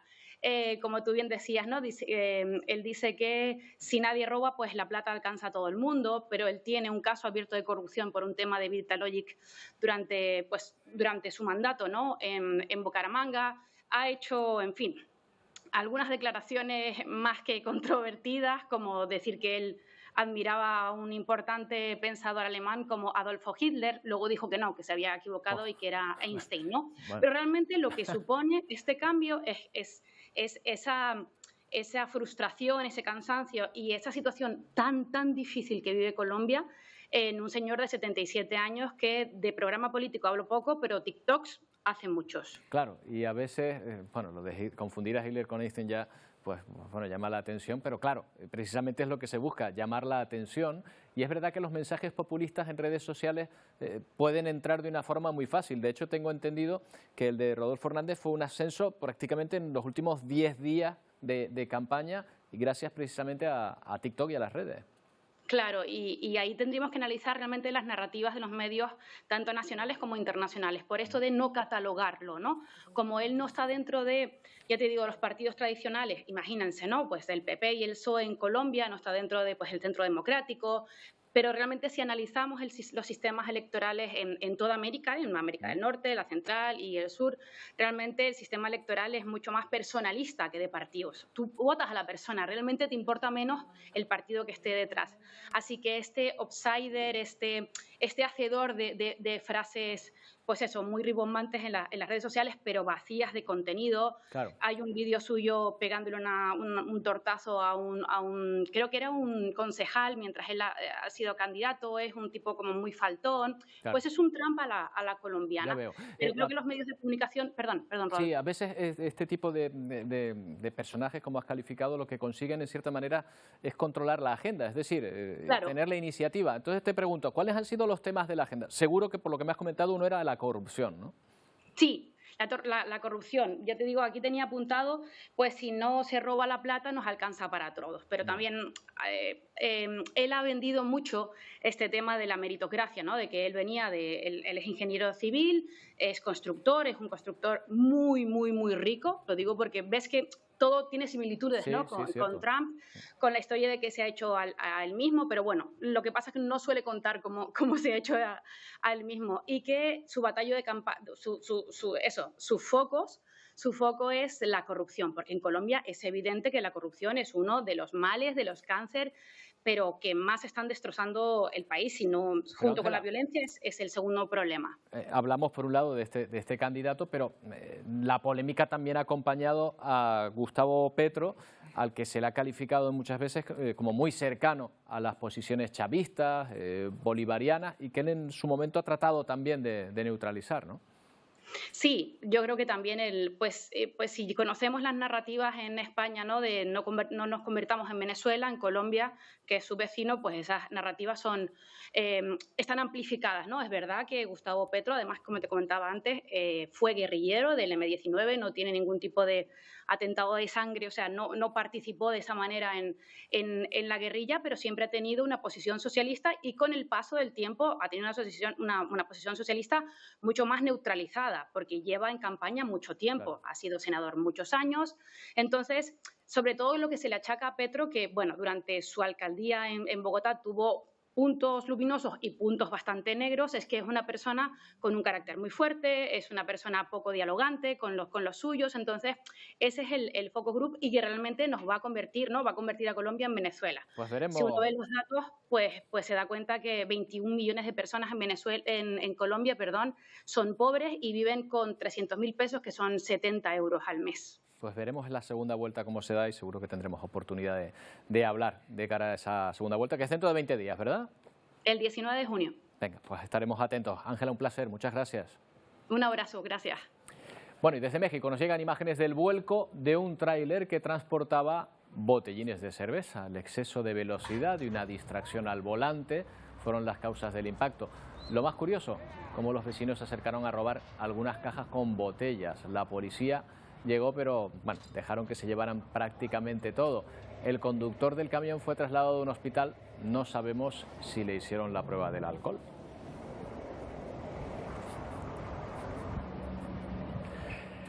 [SPEAKER 12] Como tú bien decías, ¿no?, él dice que si nadie roba, pues la plata alcanza a todo el mundo, pero él tiene un caso abierto de corrupción por un tema de Vitalogic durante su mandato, ¿no?, en Bucaramanga. Ha hecho, en fin, algunas declaraciones más que controvertidas, como decir que él admiraba a un importante pensador alemán como Adolfo Hitler. Luego dijo que no, que se había equivocado y que era Einstein, ¿no? Bueno. Pero realmente lo que supone este cambio es esa frustración, ese cansancio y esa situación tan difícil que vive Colombia en un señor de 77 años que de programa político hablo poco, pero TikToks hace muchos.
[SPEAKER 1] Claro, y a veces, lo de confundir a Hitler con Einstein ya, pues bueno, llama la atención, pero claro, precisamente es lo que se busca, llamar la atención, y es verdad que los mensajes populistas en redes sociales pueden entrar de una forma muy fácil. De hecho, tengo entendido que el de Rodolfo Hernández fue un ascenso prácticamente en los últimos 10 días de campaña, y gracias precisamente a TikTok y a las redes.
[SPEAKER 12] Claro, y ahí tendríamos que analizar realmente las narrativas de los medios, tanto nacionales como internacionales, por esto de no catalogarlo, ¿no? Como él no está dentro de, ya te digo, los partidos tradicionales, imagínense, ¿no?, pues el PP y el PSOE en Colombia, no está dentro de pues el Centro Democrático, pero realmente si analizamos los sistemas electorales en toda América, en América del Norte, la Central y el Sur, realmente el sistema electoral es mucho más personalista que de partidos. Tú votas a la persona, realmente te importa menos el partido que esté detrás. Así que este outsider, este hacedor de frases, pues eso, muy rimbombantes en las redes sociales, pero vacías de contenido. Claro. Hay un vídeo suyo pegándole un tortazo a un, creo que era un concejal, mientras él ha sido candidato, es un tipo como muy faltón. Claro. Pues es un Trump a la colombiana.
[SPEAKER 1] Ya veo.
[SPEAKER 12] Pero creo que los medios de comunicación, perdón, Rob.
[SPEAKER 1] Sí, a veces este tipo de personajes, como has calificado, lo que consiguen en cierta manera es controlar la agenda, es decir, claro, tener la iniciativa. Entonces te pregunto, ¿cuáles han sido los temas de la agenda? Seguro que por lo que me has comentado uno era la corrupción, ¿no?
[SPEAKER 12] Sí, la corrupción. Ya te digo, aquí tenía apuntado, pues si no se roba la plata nos alcanza para todos. Pero también él ha vendido mucho este tema de la meritocracia, ¿no?, de que él venía él es ingeniero civil, es constructor, es un constructor muy rico. Lo digo porque ves que todo tiene similitudes, ¿no?, con Trump, con la historia de que se ha hecho a él mismo, pero bueno, lo que pasa es que no suele contar cómo se ha hecho a él mismo, y que su batalla de campaña, su foco es la corrupción, porque en Colombia es evidente que la corrupción es uno de los males, de los cánceres pero que más están destrozando el país, sino junto con la violencia es el segundo problema.
[SPEAKER 1] Hablamos por un lado de este candidato, pero la polémica también ha acompañado a Gustavo Petro, al que se le ha calificado muchas veces como muy cercano a las posiciones chavistas, bolivarianas, y que él en su momento ha tratado también de neutralizar, ¿no?
[SPEAKER 12] Sí, yo creo que también pues si conocemos las narrativas en España, ¿no? De no nos convertamos en Venezuela, en Colombia, que es su vecino, pues esas narrativas están amplificadas, ¿no? Es verdad que Gustavo Petro, además, como te comentaba antes, fue guerrillero del M-19, no tiene ningún tipo de atentado de sangre, o sea, no participó de esa manera en la guerrilla, pero siempre ha tenido una posición socialista y con el paso del tiempo ha tenido una posición socialista mucho más neutralizada, porque lleva en campaña mucho tiempo, claro. Ha sido senador muchos años, entonces, sobre todo lo que se le achaca a Petro, que bueno, durante su alcaldía en Bogotá tuvo puntos luminosos y puntos bastante negros, es que es una persona con un carácter muy fuerte, es una persona poco dialogante con los suyos, entonces ese es el focus group y que realmente nos va a convertir, ¿no? Va a convertir a Colombia en Venezuela.
[SPEAKER 1] Pues veremos.
[SPEAKER 12] Si uno ve los datos, pues se da cuenta que 21 millones de personas en Colombia, son pobres y viven con 300.000 pesos, que son 70 euros al mes.
[SPEAKER 1] Pues veremos en la segunda vuelta cómo se da y seguro que tendremos oportunidad de hablar de cara a esa segunda vuelta, que es dentro de 20 días, ¿verdad?
[SPEAKER 12] El 19 de junio.
[SPEAKER 1] Venga, pues estaremos atentos. Ángela, un placer, muchas gracias.
[SPEAKER 12] Un abrazo, gracias.
[SPEAKER 1] Bueno, y desde México nos llegan imágenes del vuelco de un tráiler que transportaba botellines de cerveza. El exceso de velocidad y una distracción al volante fueron las causas del impacto. Lo más curioso, cómo los vecinos se acercaron a robar algunas cajas con botellas. La policía llegó, pero bueno, dejaron que se llevaran prácticamente todo. El conductor del camión fue trasladado a un hospital. No sabemos si le hicieron la prueba del alcohol.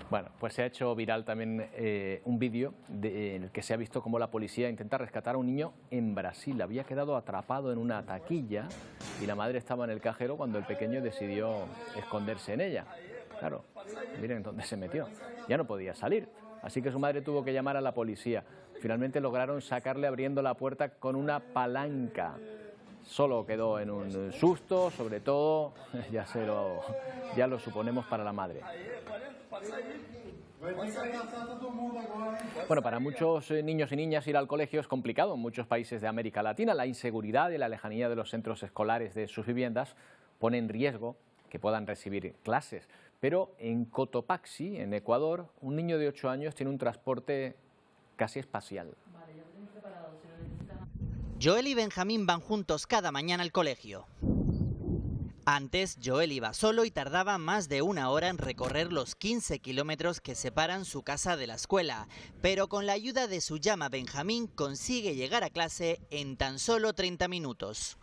[SPEAKER 1] Bueno, pues se ha hecho viral también un vídeo en el que se ha visto cómo la policía intenta rescatar a un niño en Brasil. Había quedado atrapado en una taquilla y la madre estaba en el cajero cuando el pequeño decidió esconderse en ella. Claro, miren dónde se metió. Ya no podía salir, así que su madre tuvo que llamar a la policía. Finalmente lograron sacarle abriendo la puerta con una palanca. Solo quedó en un susto, sobre todo, ya lo suponemos para la madre. Bueno, para muchos niños y niñas ir al colegio es complicado en muchos países de América Latina. La inseguridad y la lejanía de los centros escolares de sus viviendas pone en riesgo que puedan recibir clases. Pero en Cotopaxi, en Ecuador, un niño de 8 años tiene un transporte casi espacial.
[SPEAKER 9] Joel y Benjamín van juntos cada mañana al colegio. Antes, Joel iba solo y tardaba más de 1 hora en recorrer los 15 kilómetros que separan su casa de la escuela. Pero con la ayuda de su llama Benjamín consigue llegar a clase en tan solo 30 minutos.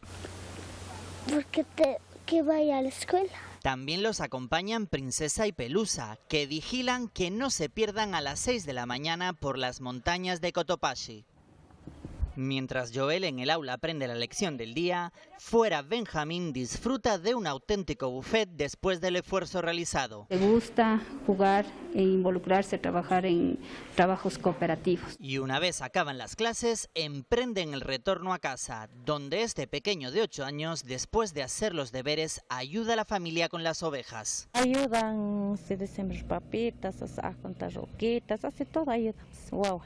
[SPEAKER 13] Porque que vaya a la escuela.
[SPEAKER 9] También los acompañan Princesa y Pelusa, que vigilan que no se pierdan a las 6 de la mañana por las montañas de Cotopaxi. Mientras Joel en el aula aprende la lección del día, fuera Benjamín disfruta de un auténtico buffet después del esfuerzo realizado.
[SPEAKER 14] Le gusta jugar e involucrarse, trabajar en trabajos cooperativos.
[SPEAKER 9] Y una vez acaban las clases, emprenden el retorno a casa, donde este pequeño de 8 años, después de hacer los deberes, ayuda a la familia con las ovejas.
[SPEAKER 14] Ayudan, se sembrar papitas, a contar roquitas, hace todo, ayudamos. Wow.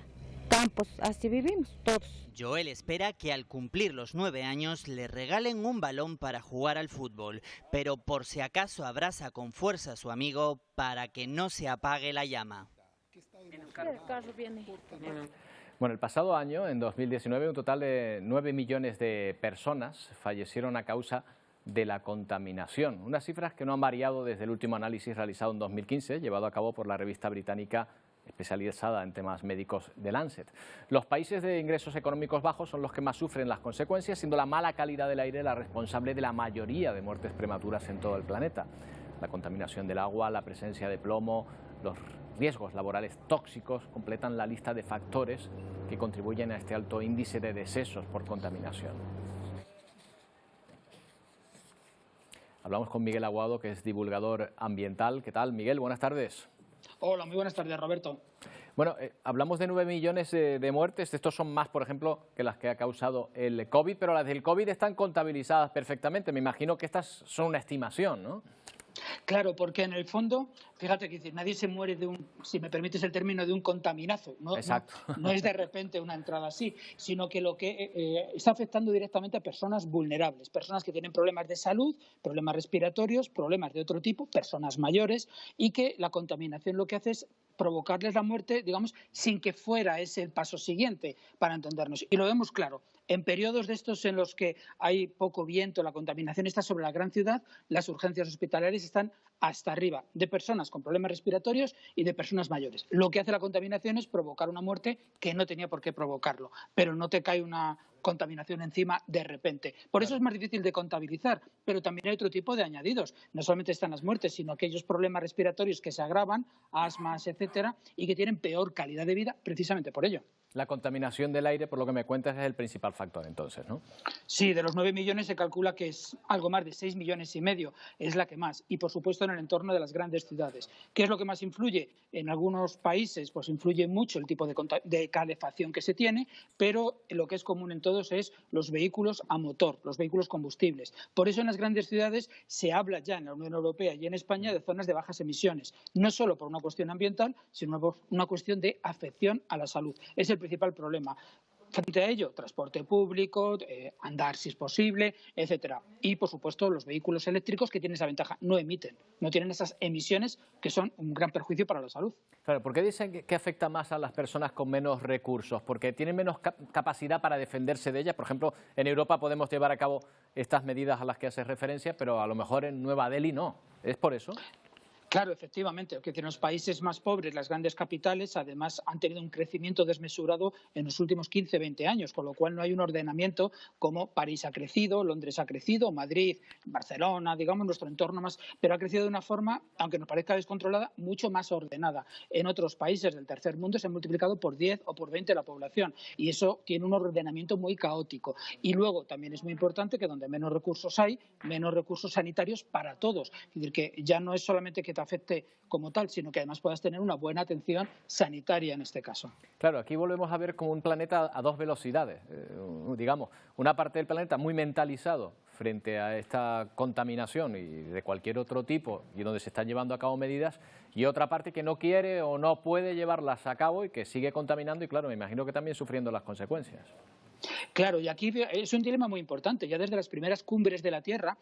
[SPEAKER 14] Campos, así vivimos todos.
[SPEAKER 9] Joel espera que al cumplir los 9 años le regalen un balón para jugar al fútbol, pero por si acaso abraza con fuerza a su amigo para que no se apague la llama.
[SPEAKER 1] Bueno, el pasado año, en 2019, un total de 9 millones de personas fallecieron a causa de la contaminación. Unas cifras que no han variado desde el último análisis realizado en 2015, llevado a cabo por la revista británica especializada en temas médicos de Lancet. Los países de ingresos económicos bajos son los que más sufren las consecuencias, siendo la mala calidad del aire la responsable de la mayoría de muertes prematuras en todo el planeta. La contaminación del agua, la presencia de plomo, los riesgos laborales tóxicos completan la lista de factores que contribuyen a este alto índice de decesos por contaminación. Hablamos con Miguel Aguado, que es divulgador ambiental. ¿Qué tal, Miguel? Buenas tardes.
[SPEAKER 15] Hola, muy buenas tardes, Roberto.
[SPEAKER 1] Bueno, hablamos de 9 millones de muertes. Estos son más, por ejemplo, que las que ha causado el COVID, pero las del COVID están contabilizadas perfectamente. Me imagino que estas son una estimación, ¿no?
[SPEAKER 15] Claro, porque en el fondo, fíjate que decir, nadie se muere de un, si me permites el término, de un contaminazo. No,
[SPEAKER 1] Exacto.
[SPEAKER 15] No es de repente una entrada así, sino que lo que está afectando directamente a personas vulnerables, personas que tienen problemas de salud, problemas respiratorios, problemas de otro tipo, personas mayores, y que la contaminación lo que hace es provocarles la muerte, digamos, sin que fuera ese el paso siguiente, para entendernos. Y lo vemos claro. En periodos de estos en los que hay poco viento, la contaminación está sobre la gran ciudad, las urgencias hospitalarias están hasta arriba de personas con problemas respiratorios y de personas mayores. Lo que hace la contaminación es provocar una muerte que no tenía por qué provocarlo, pero no te cae una contaminación encima de repente. Por eso es más difícil de contabilizar, pero también hay otro tipo de añadidos. No solamente están las muertes, sino aquellos problemas respiratorios que se agravan, asmas, etcétera, y que tienen peor calidad de vida precisamente por ello.
[SPEAKER 1] La contaminación del aire, por lo que me cuentas, es el principal factor entonces, ¿no?
[SPEAKER 15] Sí, de los 9 millones se calcula que es algo más de 6,5 millones, es la que más. Y, por supuesto, en el entorno de las grandes ciudades. ¿Qué es lo que más influye? En algunos países pues influye mucho el tipo de calefacción que se tiene, pero lo que es común en todos es los vehículos a motor, los vehículos combustibles. Por eso en las grandes ciudades se habla ya en la Unión Europea y en España de zonas de bajas emisiones, no solo por una cuestión ambiental, sino por una cuestión de afección a la salud. Es el principal problema. Frente a ello, transporte público, andar si es posible, etcétera. Y, por supuesto, los vehículos eléctricos que tienen esa ventaja, no emiten, no tienen esas emisiones que son un gran perjuicio para la salud.
[SPEAKER 1] Claro, ¿por qué dicen que afecta más a las personas con menos recursos? ¿Porque tienen menos capacidad para defenderse de ellas? Por ejemplo, en Europa podemos llevar a cabo estas medidas a las que haces referencia, pero a lo mejor en Nueva Delhi no. ¿Es por eso?
[SPEAKER 15] Claro, efectivamente, que en los países más pobres, las grandes capitales, además han tenido un crecimiento desmesurado en los últimos 15, 20 años, con lo cual no hay un ordenamiento como París ha crecido, Londres ha crecido, Madrid, Barcelona, digamos, nuestro entorno más, pero ha crecido de una forma, aunque nos parezca descontrolada, mucho más ordenada. En otros países del tercer mundo se ha multiplicado por 10 o por 20 la población y eso tiene un ordenamiento muy caótico. Y luego también es muy importante que donde menos recursos hay, menos recursos sanitarios para todos. Es decir, que ya no es solamente que te afecte como tal, sino que además puedas tener una buena atención sanitaria en este caso.
[SPEAKER 1] Claro, aquí volvemos a ver como un planeta a dos velocidades, digamos, una parte del planeta muy mentalizado frente a esta contaminación y de cualquier otro tipo y donde se están llevando a cabo medidas, y otra parte que no quiere o no puede llevarlas a cabo y que sigue contaminando y, claro, me imagino que también sufriendo las consecuencias.
[SPEAKER 15] Claro, y aquí es un dilema muy importante. Ya desde las primeras cumbres de la Tierra,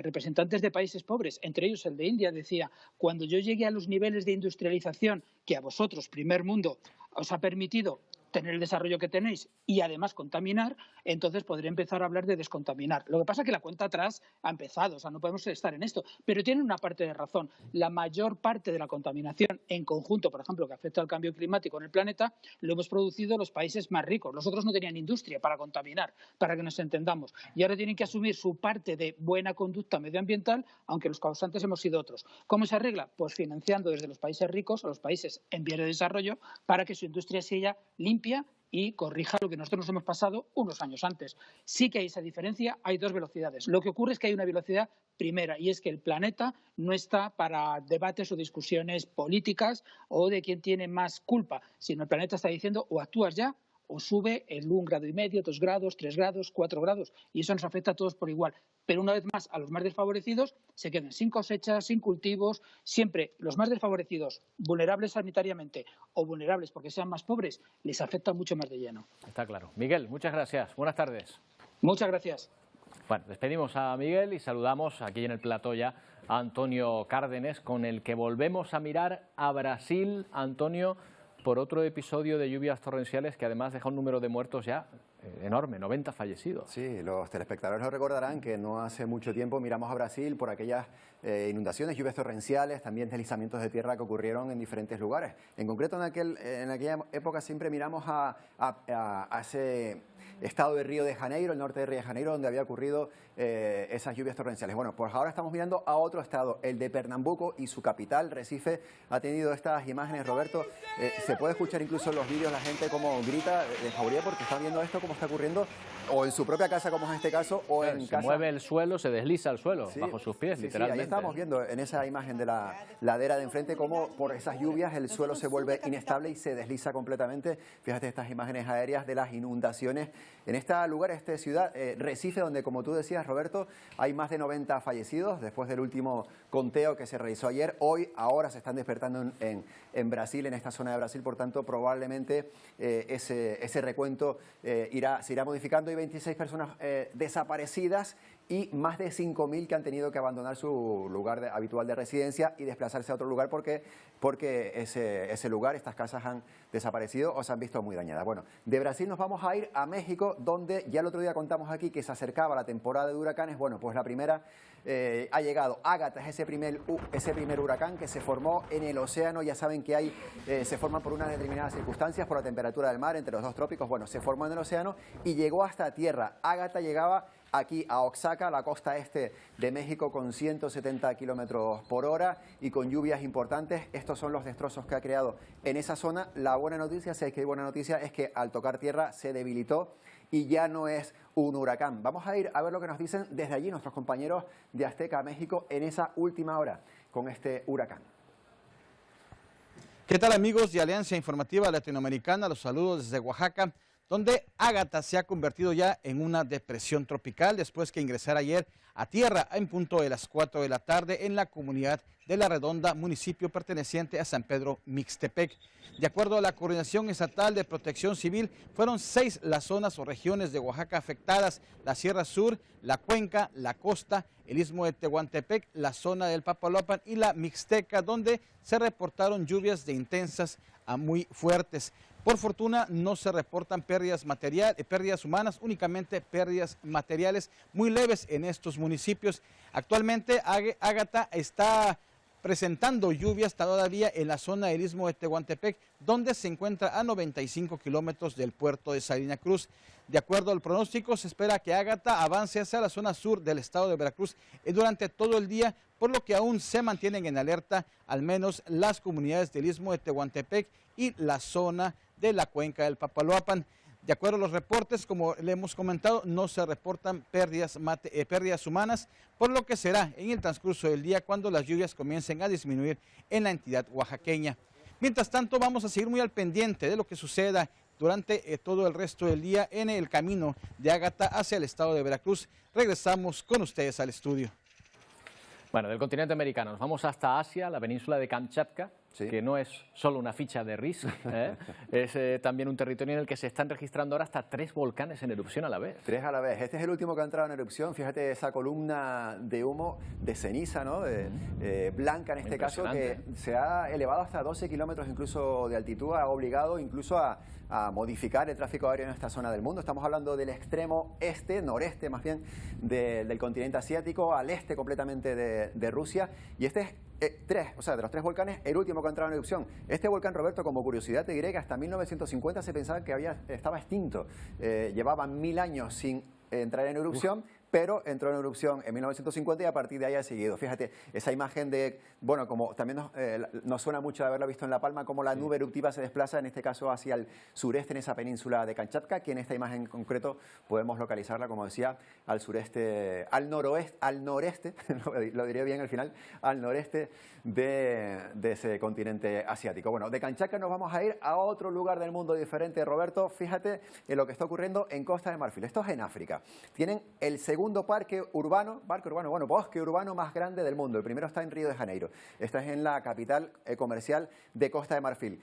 [SPEAKER 15] representantes de países pobres, entre ellos el de India, decía, cuando yo llegue a los niveles de industrialización que a vosotros, primer mundo, os ha permitido tener el desarrollo que tenéis y además contaminar, entonces podría empezar a hablar de descontaminar. Lo que pasa es que la cuenta atrás ha empezado, o sea, no podemos estar en esto, pero tiene una parte de razón. La mayor parte de la contaminación en conjunto, por ejemplo, que afecta al cambio climático en el planeta, lo hemos producido los países más ricos. Los otros no tenían industria para contaminar, para que nos entendamos. Y ahora tienen que asumir su parte de buena conducta medioambiental, aunque los causantes hemos sido otros. ¿Cómo se arregla? Pues financiando desde los países ricos a los países en vías de desarrollo para que su industria sea limpia y corrija lo que nosotros nos hemos pasado unos años antes. Sí que hay esa diferencia, hay dos velocidades. Lo que ocurre es que hay una velocidad primera y es que el planeta no está para debates o discusiones políticas o de quién tiene más culpa, sino el planeta está diciendo o actúas ya o sube en 1,5 grados, 2 grados, 3 grados, 4 grados y eso nos afecta a todos por igual. Pero una vez más, a los más desfavorecidos se quedan sin cosechas, sin cultivos. Siempre los más desfavorecidos, vulnerables sanitariamente o vulnerables porque sean más pobres, les afecta mucho más de lleno.
[SPEAKER 1] Está claro. Miguel, muchas gracias. Buenas tardes.
[SPEAKER 15] Muchas gracias.
[SPEAKER 1] Bueno, despedimos a Miguel y saludamos aquí en el plató ya a Antonio Cárdenes, con el que volvemos a mirar a Brasil. Antonio, por otro episodio de lluvias torrenciales que además deja un número de muertos ya enorme, 90 fallecidos.
[SPEAKER 16] Sí, los telespectadores lo recordarán que no hace mucho tiempo miramos a Brasil por aquellas inundaciones, lluvias torrenciales, también deslizamientos de tierra que ocurrieron en diferentes lugares. En concreto, en aquella época siempre miramos a estado de Río de Janeiro, el norte de Río de Janeiro, donde había ocurrido esas lluvias torrenciales. Bueno, pues ahora estamos mirando a otro estado, el de Pernambuco, y su capital, Recife, ha tenido estas imágenes. Roberto, se puede escuchar incluso en los vídeos la gente como grita de jauría porque están viendo esto como está ocurriendo, o en su propia casa, como es este caso, o en casa.
[SPEAKER 1] Se mueve el suelo, se desliza el suelo bajo sus pies, literalmente.
[SPEAKER 16] Sí, ahí estamos viendo en esa imagen de la ladera de enfrente cómo por esas lluvias el suelo se vuelve inestable y se desliza completamente. Fíjate estas imágenes aéreas de las inundaciones en este lugar, esta ciudad, Recife, donde, como tú decías, Roberto, hay más de 90 fallecidos después del último conteo que se realizó ayer. Ahora se están despertando en Brasil, en esta zona de Brasil, por tanto, probablemente ese recuento se irá modificando. Hay 26 personas desaparecidas y más de 5.000 que han tenido que abandonar su lugar habitual de residencia y desplazarse a otro lugar porque ese lugar, estas casas han desaparecido o se han visto muy dañadas. Bueno, de Brasil nos vamos a ir a México, donde ya el otro día contamos aquí que se acercaba la temporada de huracanes. Bueno, pues la primera ha llegado. Ágata es ese primer huracán que se formó en el océano. Ya saben que se forman por unas determinadas circunstancias, por la temperatura del mar entre los dos trópicos. Bueno, se formó en el océano y llegó hasta tierra. Ágata llegaba aquí a Oaxaca, la costa este de México, con 170 kilómetros por hora y con lluvias importantes. Estos son los destrozos que ha creado en esa zona. La buena noticia, si es que hay buena noticia, es que al tocar tierra se debilitó y ya no es un huracán. Vamos a ir a ver lo que nos dicen desde allí nuestros compañeros de Azteca México en esa última hora con este huracán.
[SPEAKER 17] ¿Qué tal, amigos de Alianza Informativa Latinoamericana? Los saludos desde Oaxaca, donde Ágata se ha convertido ya en una depresión tropical después que ingresara ayer a tierra en punto de las 4 de la tarde en la comunidad de La Redonda, municipio perteneciente a San Pedro Mixtepec. De acuerdo a la Coordinación Estatal de Protección Civil, fueron 6 las zonas o regiones de Oaxaca afectadas: la Sierra Sur, la Cuenca, la Costa, el Istmo de Tehuantepec, la zona del Papaloapan y la Mixteca, donde se reportaron lluvias de intensas a muy fuertes. Por fortuna no se reportan pérdidas humanas, únicamente pérdidas materiales muy leves en estos municipios. Actualmente Ágata está presentando lluvias todavía en la zona del Istmo de Tehuantepec, donde se encuentra a 95 kilómetros del puerto de Salina Cruz. De acuerdo al pronóstico, se espera que Ágata avance hacia la zona sur del estado de Veracruz durante todo el día, por lo que aún se mantienen en alerta al menos las comunidades del Istmo de Tehuantepec y la zona de la Cuenca del Papaloapan. De acuerdo a los reportes, como le hemos comentado, no se reportan pérdidas humanas, por lo que será en el transcurso del día cuando las lluvias comiencen a disminuir en la entidad oaxaqueña. Mientras tanto, vamos a seguir muy al pendiente de lo que suceda durante todo el resto del día en el camino de Ágata hacia el estado de Veracruz. Regresamos con ustedes al estudio.
[SPEAKER 1] Bueno, del continente americano nos vamos hasta Asia, la península de Kamchatka, que no es solo una ficha de Risk, es también un territorio en el que se están registrando ahora hasta 3 volcanes en erupción a la vez.
[SPEAKER 16] 3 a la vez. Este es el último que ha entrado en erupción. Fíjate esa columna de humo, de ceniza, ¿no? Blanca en este caso, que se ha elevado hasta 12 kilómetros incluso de altitud, ha obligado incluso a modificar el tráfico aéreo en esta zona del mundo. Estamos hablando del extremo noreste más bien, del continente asiático, al este completamente de Rusia. Y este es de los 3 volcanes, el último que ha entrado en erupción. Este volcán, Roberto, como curiosidad te diré que hasta 1950 se pensaba que estaba extinto. Llevaba 1000 años sin entrar en erupción, pero entró en erupción en 1950 y a partir de ahí ha seguido. Fíjate, esa imagen de, bueno, como también nos suena mucho de haberla visto en La Palma, como la nube eruptiva se desplaza, en este caso hacia el sureste, en esa península de Kamchatka, que en esta imagen en concreto podemos localizarla, como decía, al sureste, al noreste, lo diré bien al final, al noreste de ese continente asiático. Bueno, de Kamchatka nos vamos a ir a otro lugar del mundo diferente, Roberto. Fíjate en lo que está ocurriendo en Costa de Marfil. Esto es en África. Tienen el segundo bosque urbano más grande del mundo. El primero está en Río de Janeiro. Esta es en la capital comercial de Costa de Marfil.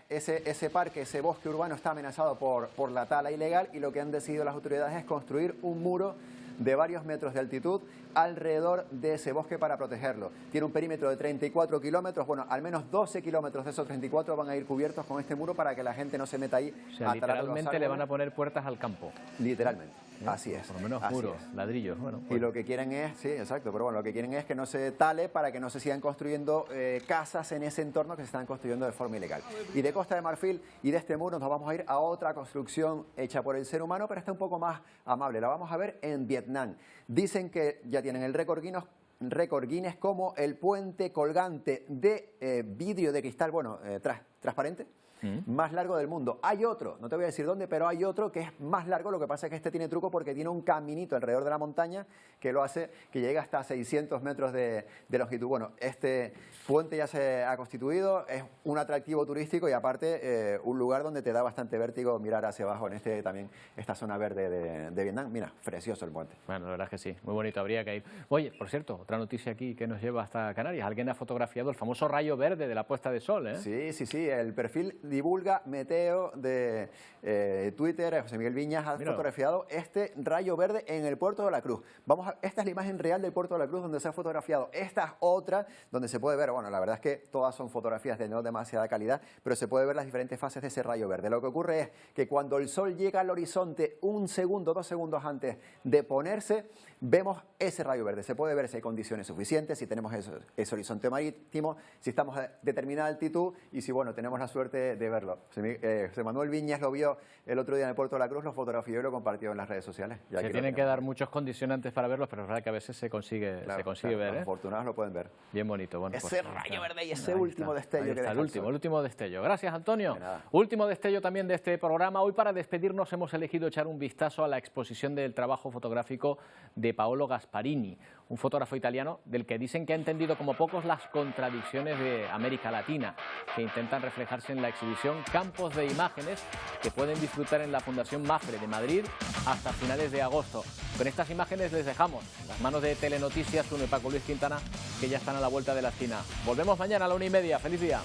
[SPEAKER 16] Ese parque, ese bosque urbano está amenazado por la tala ilegal y lo que han decidido las autoridades es construir un muro de varios metros de altitud alrededor de ese bosque para protegerlo. Tiene un perímetro de 34 kilómetros, bueno, al menos 12 kilómetros de esos 34 van a ir cubiertos con este muro para que la gente no se meta ahí.
[SPEAKER 1] O sea, literalmente le van a poner puertas al campo.
[SPEAKER 16] Literalmente. Así es.
[SPEAKER 1] Por lo menos muros, ladrillos. Bueno,
[SPEAKER 16] y lo que quieren es, sí, exacto, pero bueno, lo que quieren es que no se tale para que no se sigan construyendo casas en ese entorno que se están construyendo de forma ilegal. Y de Costa de Marfil y de este muro nos vamos a ir a otra construcción hecha por el ser humano, pero está un poco más amable. La vamos a ver en Vietnam. Dicen que ya tienen el récord Guinness como el puente colgante de vidrio de cristal, bueno, transparente, más largo del mundo. Hay otro, no te voy a decir dónde, pero hay otro que es más largo. Lo que pasa es que este tiene truco porque tiene un caminito alrededor de la montaña que lo hace que llega hasta 600 metros de longitud. Bueno, este puente ya se ha constituido, es un atractivo turístico y aparte un lugar donde te da bastante vértigo mirar hacia abajo en esta zona verde de Vietnam. Mira, precioso el puente.
[SPEAKER 1] Bueno, la verdad es que sí, muy bonito, habría que ir. Oye, por cierto, otra noticia aquí que nos lleva hasta Canarias. Alguien ha fotografiado el famoso rayo verde de la puesta de sol, ¿eh?
[SPEAKER 16] Sí, el perfil Divulga Meteo de Twitter, José Miguel Viñas ha fotografiado este rayo verde en el puerto de la Cruz. Esta es la imagen real del puerto de la Cruz donde se ha fotografiado. Esta es otra donde se puede ver, bueno, la verdad es que todas son fotografías de no demasiada calidad, pero se puede ver las diferentes fases de ese rayo verde. Lo que ocurre es que cuando el sol llega al horizonte 1 segundo, 2 segundos antes de ponerse, vemos ese rayo verde. Se puede ver si hay condiciones suficientes, si tenemos ese horizonte marítimo, si estamos a determinada altitud y si, bueno, tenemos la suerte de verlo. José Manuel Viñas lo vio el otro día en el puerto de la Cruz, lo fotografió y lo compartió en las redes sociales.
[SPEAKER 1] Se tienen que dar muchos condicionantes para verlos, pero es verdad que a veces se consigue ver.
[SPEAKER 16] Los afortunados lo pueden ver.
[SPEAKER 1] Bien bonito. Bueno,
[SPEAKER 16] ese rayo verde y ese último destello.
[SPEAKER 1] El último destello. Gracias, Antonio. Último destello también de este programa. Hoy, para despedirnos, hemos elegido echar un vistazo a la exposición del trabajo fotográfico de Paolo Gasparini, un fotógrafo italiano del que dicen que ha entendido como pocos las contradicciones de América Latina, que intentan reflejarse en la exhibición Campos de Imágenes, que pueden disfrutar en la Fundación Mafre de Madrid hasta finales de agosto. Con estas imágenes les dejamos en las manos de Telenoticias, Paco Luis Quintana, que ya están a la vuelta de la esquina. Volvemos mañana a la 1:30. ¡Feliz día!